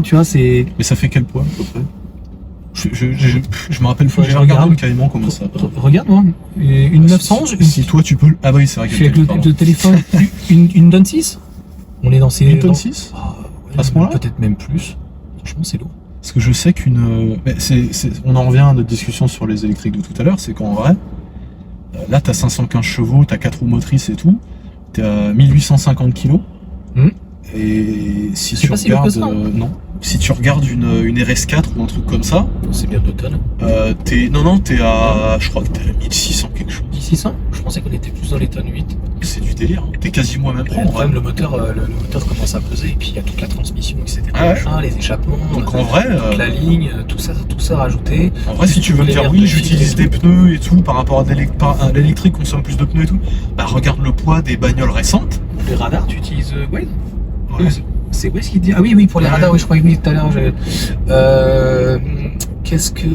Tu vois, c'est... Mais ça fait quel poids à peu près? Je me rappelle plus, j'ai je regardé regarde. une Cayman comment ça. Regarde-moi, une 911, Si toi tu peux... Ah bah oui, c'est vrai je suis avec le téléphone, une tonne 6. On est dans ces... Une tonne 6 à ce moment-là? Peut-être même plus. Franchement, c'est lourd. Parce que je sais qu'une... On en revient à notre discussion sur les électriques de tout à l'heure, c'est qu'en vrai, là t'as 515 chevaux, t'as 4 roues motrices et tout, t'as 1850 kg. Et si tu regardes... non. Si tu regardes une RS4 ou un truc comme ça... C'est bien 2 tonnes. T'es à... Je crois que t'es à 1600 quelque chose. 1600? Je pensais qu'on était plus dans les tonnes 8. C'est du délire. T'es quasiment à même près. Le problème, le moteur commence à peser et puis il y a toute la transmission, etc. Ah ouais. Les échappements, donc en vrai, toute la ligne, tout ça rajouté. En vrai, si tu veux me dire oui, j'utilise des pneus et tout par rapport à l'électrique, consomme plus de pneus et tout, bah regarde le poids des bagnoles récentes. Les radars, tu utilises Waze? Ouais. C'est Waze qui dit. Ah oui, pour les radars, oui, je croyais que tout à l'heure. Qu'est-ce que.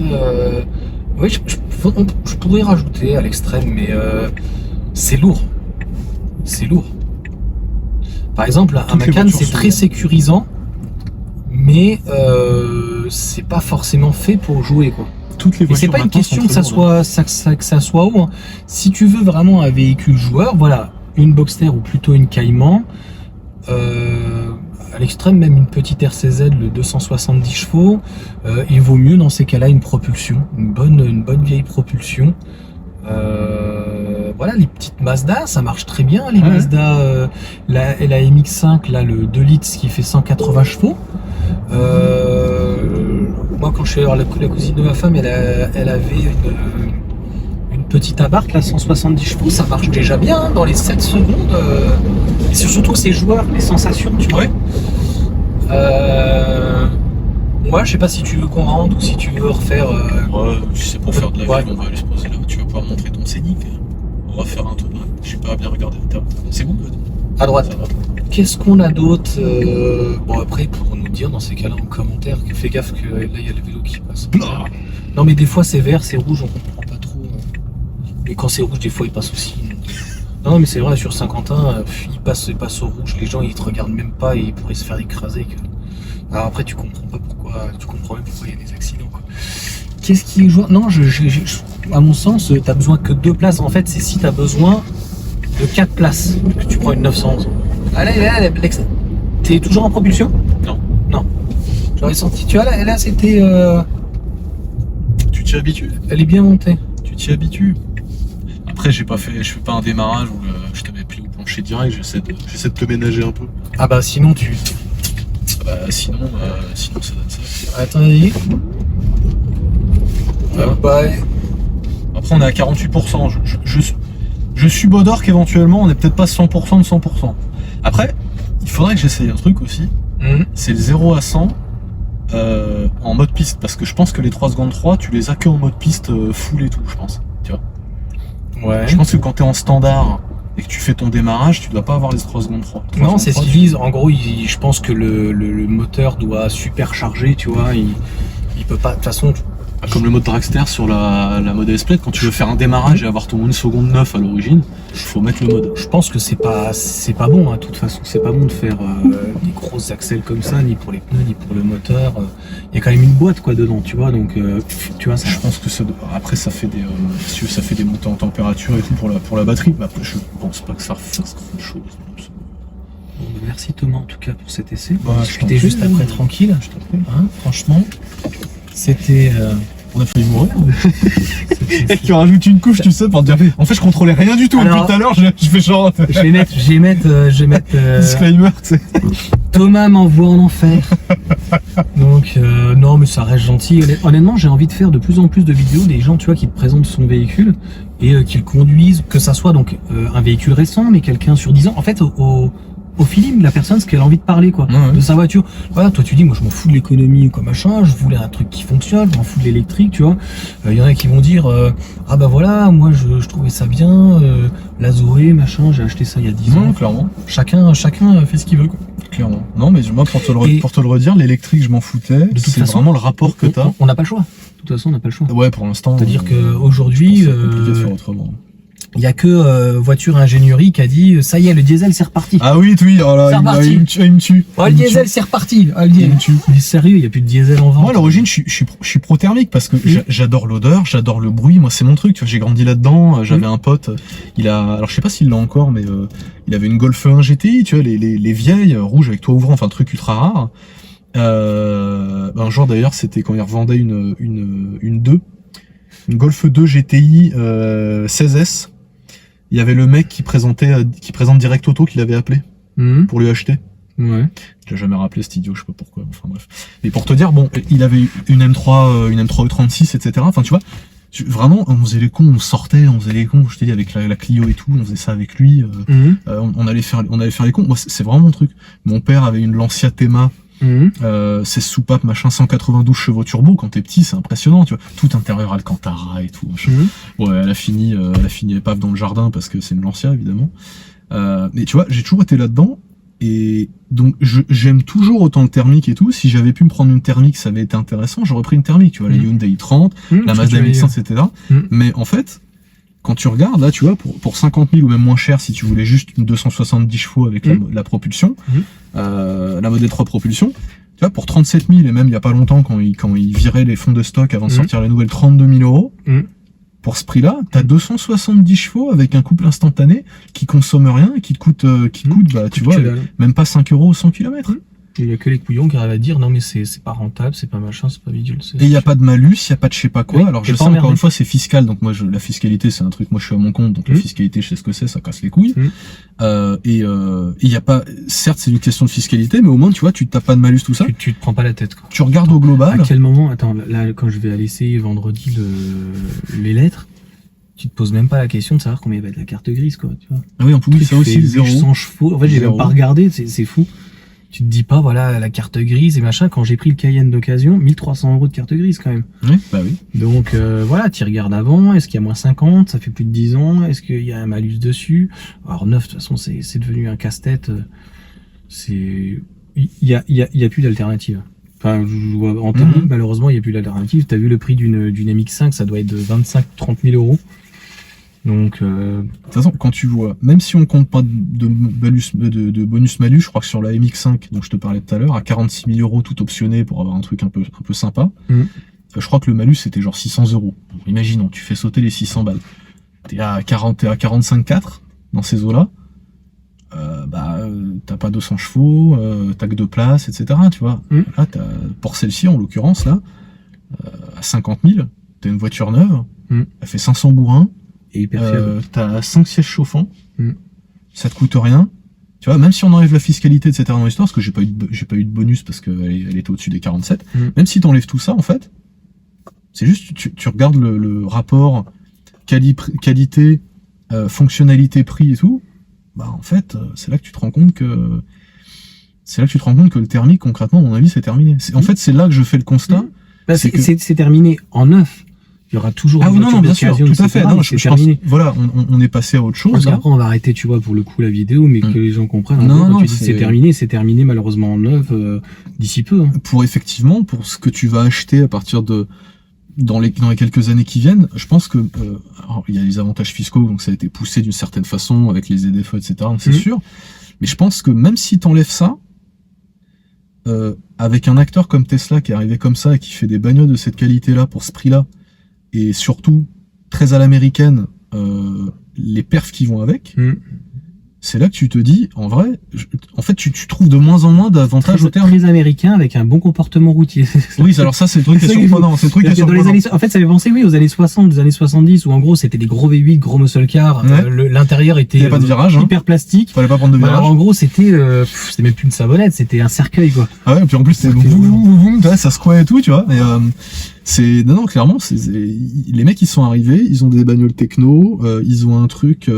Oui, je pourrais rajouter à l'extrême, mais c'est lourd. C'est lourd. Par exemple, un Macan, c'est très sécurisant, mais c'est pas forcément fait pour jouer, quoi. Toutes les et c'est pas une question que ça soit haut. Hein. Si tu veux vraiment un véhicule joueur, voilà, une Boxster ou plutôt une Cayman. À l'extrême, même une petite RCZ, le 270 chevaux, il vaut mieux dans ces cas-là une propulsion, une bonne vieille propulsion. Voilà, les petites Mazda, ça marche très bien. Les Mazda, la MX-5, là, le 2 litres qui fait 180 chevaux. Moi, quand je suis allé voir la cousine de ma femme, elle avait une petite Abarth, là, 170 chevaux, ça marche déjà bien hein, dans les 7 secondes. Et c'est surtout ces joueurs, les sensations, tu vois. Moi, je sais pas si tu veux qu'on rentre ou si tu veux refaire. Ouais, si c'est pour faire de la ville, on va aller se poser là. Tu vas pouvoir montrer ton Scénic. On va faire un tour. Je sais pas bien regarder l'intérieur. C'est bon, à droite. Qu'est-ce qu'on a d'autre Bon, après, pour nous dire dans ces cas-là en commentaire, fais gaffe que là, il y a le vélo qui passe. Non, mais des fois, c'est vert, c'est rouge, on comprend pas trop. Et quand c'est rouge, des fois, il passe aussi. Non, mais c'est vrai, sur Saint-Quentin, il passe au rouge, les gens, ils te regardent même pas et ils pourraient se faire écraser. Alors après, tu comprends pas pourquoi, tu comprends même pourquoi il y a des accidents, quoi. Qu'est-ce qui est joueur? Non, à mon sens, t'as besoin que 2 places. En fait, c'est si t'as besoin de 4 places que tu prends une 911. Allez, t'es toujours en propulsion? Non. J'aurais senti. Tu vois, là c'était. Tu t'y habitues? Elle est bien montée. Tu t'y habitues. Après, je fais pas un démarrage où je te mets pli au plancher direct. J'essaie de te ménager un peu. Ah bah sinon tu. Sinon ça donne ça. Attendez. Après, on est à 48%. Je suis Bodor qu'éventuellement, on n'est peut-être pas 100% de 100%. Après, il faudrait que j'essaye un truc aussi. C'est le 0 à 100 en mode piste. Parce que je pense que les 3 secondes 3, tu les as que en mode piste full et tout, je pense. Tu vois. Ouais. Je pense que quand tu es en standard et que tu fais ton démarrage, tu dois pas avoir les 3 secondes 3. Non, c'est ce qu'ils disent. En gros, je pense que le moteur doit supercharger, tu vois. Il peut pas. De toute façon. Comme le mode dragster sur la mode S-Plate, quand tu veux faire un démarrage et avoir ton 1 seconde 9 à l'origine, il faut mettre le mode. Je pense que c'est pas bon, hein, de toute façon. C'est pas bon de faire des grosses axelles comme ça, ni pour les pneus, ni pour le moteur. Il y a quand même une boîte quoi dedans, tu vois. Donc, tu vois. Je pense que après ça fait des montées en température et tout pour la batterie. Mais après, je pense pas que ça refasse grand chose. Bon, merci Thomas en tout cas pour cet essai. Bah, J'étais juste après tranquille. Hein, franchement. C'était... On a failli mourir. Et tu rajoutes une couche, tu sais, pour dire. En fait, je contrôlais rien du tout. Alors, depuis tout à l'heure, je fais genre. Je vais mettre Disclaimer, tu sais. Thomas m'envoie en enfer. Donc, non, mais ça reste gentil. Honnêtement, j'ai envie de faire de plus en plus de vidéos des gens, tu vois, qui te présentent son véhicule et qui le conduisent, que ça soit donc un véhicule récent, mais quelqu'un sur 10 ans. En fait, au feeling de la personne, ce qu'elle a envie de parler, quoi, de sa voiture. Voilà, toi tu dis, moi je m'en fous de l'économie ou quoi machin, je voulais un truc qui fonctionne, je m'en fous de l'électrique, tu vois. Y en a qui vont dire, ah bah voilà, moi je trouvais ça bien, la Zoé, machin, j'ai acheté ça il y a 10 ans. Clairement. Chacun fait ce qu'il veut, quoi. Clairement. Non, mais moi, pour te le redire, l'électrique, je m'en foutais. De toute façon, vraiment le rapport que t'as. On n'a pas le choix. De toute façon, on n'a pas le choix. Ouais, pour l'instant. C'est-à-dire qu'aujourd'hui, c'est compliqué de faire autrement. Il y a que voiture ingénierie qui a dit ça y est, le diesel c'est reparti. Ah oui, oh là, il me tue. Oh, le diesel c'est reparti. Il me tue. Mais sérieux, il n'y a plus de diesel en vente. Moi à l'origine je suis pro thermique parce que j'adore l'odeur, j'adore le bruit, moi c'est mon truc, tu vois, j'ai grandi là-dedans, j'avais un pote, alors je sais pas s'il l'a encore, mais il avait une Golf 1 GTI, tu vois, les vieilles, rouges avec toit ouvrant, enfin truc ultra rare. Un jour d'ailleurs c'était quand il revendait une Golf 2 GTI 16S. Il y avait le mec qui présente Direct Auto qui l'avait appelé pour lui acheter. Ouais. Je l'ai jamais rappelé cet idiot, je sais pas pourquoi. Enfin bref. Mais pour te dire, bon, il avait une M3 E36, etc. Enfin tu vois, vraiment, on faisait les cons, on sortait, on faisait les cons. Je t'ai dit avec la Clio et tout, on faisait ça avec lui. On allait faire les cons. Moi, c'est vraiment mon truc. Mon père avait une Lancia Thema. C'est soupape machin 192 chevaux turbo. Quand t'es petit, c'est impressionnant, tu vois, tout intérieur Alcantara et tout. Ouais, elle a fini épave dans le jardin parce que c'est une Lancia évidemment. Mais tu vois, j'ai toujours été là-dedans et donc j'aime toujours autant le thermique et tout. Si j'avais pu me prendre une thermique, ça avait été intéressant. J'aurais pris une thermique, tu vois, la Hyundai i30, la Mazda MX-5, etc. Mais en fait, quand tu regardes là, tu vois, pour 50 000 ou même moins cher, si tu voulais juste une 270 chevaux avec la propulsion, la Model 3 propulsion, tu vois, pour 37 000 et même il y a pas longtemps quand ils viraient les fonds de stock avant de sortir la nouvelle 32 000 euros, pour ce prix-là, t'as 270 chevaux avec un couple instantané qui consomme rien et qui coûte, bah, tu vois, même pas 5 euros au 100 km. Il y a que les couillons qui arrivent à dire non mais c'est pas rentable, c'est pas machin, c'est pas bidule. Et il y a pas de malus, il y a pas de je sais pas quoi. Alors je sais encore une fois c'est fiscal, donc moi la fiscalité c'est un truc, moi je suis à mon compte, donc la fiscalité je sais ce que c'est, ça casse les couilles. Et il y a pas, certes c'est une question de fiscalité, mais au moins tu vois tu te tapes pas de malus tout ça. Tu te prends pas la tête quoi. Tu regardes au global. À quel moment, attends là quand je vais aller essayer vendredi les lettres, tu te poses même pas la question de savoir combien va être la carte grise quoi, tu vois. Ah oui en plus ça aussi 100 chevaux. En fait j'ai même pas regardé, c'est fou. Tu te dis pas, voilà, la carte grise et machin. Quand j'ai pris le Cayenne d'occasion, 1300 euros de carte grise quand même. Oui, bah oui. Donc voilà, tu regardes avant. Est-ce qu'il y a moins 50? Ça fait plus de 10 ans. Est-ce qu'il y a un malus dessus? Alors neuf, de toute façon, c'est devenu un casse-tête. Il y a plus d'alternative. Enfin, je vois en termes, malheureusement, il y a plus d'alternative. T'as vu le prix d'une MX-5, ça doit être de 25-30 000 euros. Donc, de toute façon, quand tu vois, même si on compte pas de bonus-malus, je crois que sur la MX5, dont je te parlais tout à l'heure, à 46 000 euros tout optionné pour avoir un truc un peu sympa, je crois que le malus c'était genre 600 euros. Imaginons, tu fais sauter les 600 balles. T'es à 45,4 dans ces eaux-là. T'as pas 200 chevaux, t'as que 2 places, etc. Tu vois. Là, pour celle-ci, en l'occurrence, là, à 50 000, t'as une voiture neuve, elle fait 500 bourrins. T'as 5 sièges chauffants, ça te coûte rien, tu vois, même si on enlève la fiscalité, etc. dans l'histoire, parce que j'ai pas eu de bonus parce qu'elle était au-dessus des 47, même si t'enlèves tout ça, en fait, c'est juste, tu regardes le rapport qualité, fonctionnalité, prix et tout, bah, en fait, c'est là que tu te rends compte que le thermique, concrètement, à mon avis, c'est terminé. En fait, c'est là que je fais le constat. C'est terminé en neuf. Il y aura toujours une voiture d'occasion, tout à fait. Non, je pense, voilà, on est passé à autre chose. Après, on va arrêter, tu vois, pour le coup, la vidéo, mais que les gens comprennent. Quand tu dis c'est terminé, malheureusement en neuf, d'ici peu. Hein. Pour ce que tu vas acheter à partir dans les quelques années qui viennent, je pense que il y a les avantages fiscaux, donc ça a été poussé d'une certaine façon avec les ZFE, etc. Donc c'est sûr. Mais je pense que même si t'enlèves ça, avec un acteur comme Tesla qui est arrivé comme ça et qui fait des bagnoles de cette qualité-là pour ce prix-là, et surtout très à l'américaine, les perfs qui vont avec, c'est là que tu te dis, en vrai, en fait, tu trouves de moins en moins d'avantages au terme. Très américain avec un bon comportement routier. Oui, alors ça, c'est le truc qui est surprenant. C'est le truc qui est surprenant. En fait, ça fait penser, oui, aux années 60, aux années 70, où en gros, c'était des gros V8, gros muscle car. Ouais. L'intérieur était Il y avait pas de virage, hyper plastique. Fallait pas prendre de virage. Alors, en gros, c'était même plus une savonnette, c'était un cercueil, quoi. Ah ouais, et puis en plus, c'était ça secouait et tout, tu vois. Et non, clairement, les mecs, ils sont arrivés, ils ont des bagnoles techno, ils ont un truc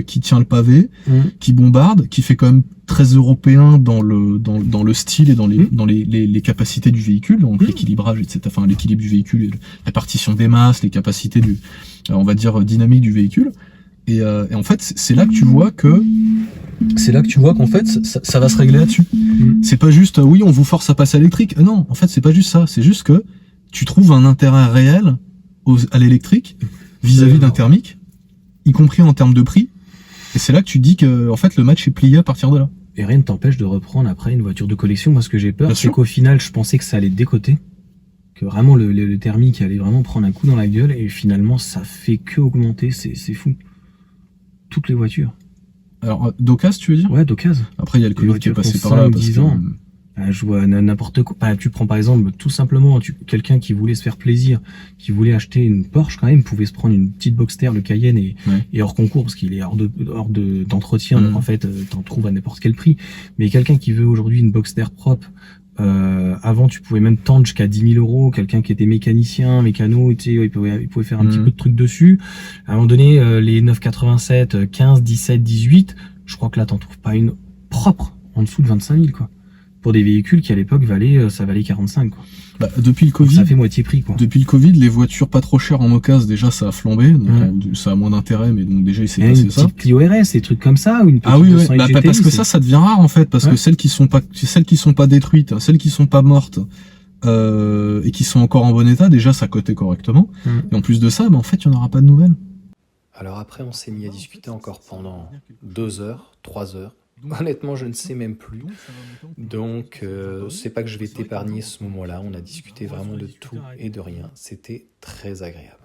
qui tient le pavé, qui bombarde, qui fait quand même très européen dans le style et dans les capacités du véhicule, donc l'équilibrage, etc. Enfin, l'équilibre du véhicule, la partition des masses, les capacités on va dire, dynamique du véhicule. Et en fait, c'est là que tu vois qu'en fait, ça va se régler là-dessus. C'est pas juste, oui, on vous force à passer à l'électrique. Non, en fait, c'est pas juste ça. C'est juste que tu trouves un intérêt réel à l'électrique vis-à-vis d'un thermique, y compris en termes de prix. Et c'est là que tu dis que, en fait, le match est plié à partir de là. Et rien ne t'empêche de reprendre après une voiture de collection. Moi, ce que j'ai peur, c'est qu'au final, je pensais que ça allait décoter. Que vraiment, le thermique allait vraiment prendre un coup dans la gueule. Et finalement, ça fait que augmenter. C'est fou. Toutes les voitures. Alors, d'occasion, tu veux dire? Ouais, d'occasion. Après, il y a le Covid qui est passé par là. 10 ans. Je vois n'importe quoi. Tu prends par exemple tout simplement quelqu'un qui voulait se faire plaisir, qui voulait acheter une Porsche quand même, pouvait se prendre une petite Boxster, le Cayenne et hors concours parce qu'il est hors d'entretien. Donc en fait, t'en trouves à n'importe quel prix. Mais quelqu'un qui veut aujourd'hui une Boxster propre, avant tu pouvais même tendre jusqu'à 10 000 euros. Quelqu'un qui était mécano, il pouvait faire un petit peu de trucs dessus. À un moment donné, les 987, 15, 17, 18, je crois que là t'en trouves pas une propre en dessous de 25 000 quoi. Pour des véhicules qui à l'époque valait 45 quoi. Bah, depuis le Covid, donc ça fait moitié prix quoi. Depuis le Covid, les voitures pas trop chères en occasion, déjà ça a flambé, donc ça a moins d'intérêt, mais donc déjà il s'est passé ça. Une petite Clio RS, des trucs comme ça, ou une petite 200 GTI, parce que ça devient rare en fait, parce que celles qui sont pas détruites, celles qui sont pas mortes et qui sont encore en bon état, déjà ça cotait correctement. Et en plus de ça, en fait il y en aura pas de nouvelles. Alors après on s'est mis à discuter encore pendant 2 heures, 3 heures. Honnêtement, je ne sais même plus. Donc, c'est pas que je vais t'épargner ce moment-là. On a discuté vraiment de tout et de rien. C'était très agréable.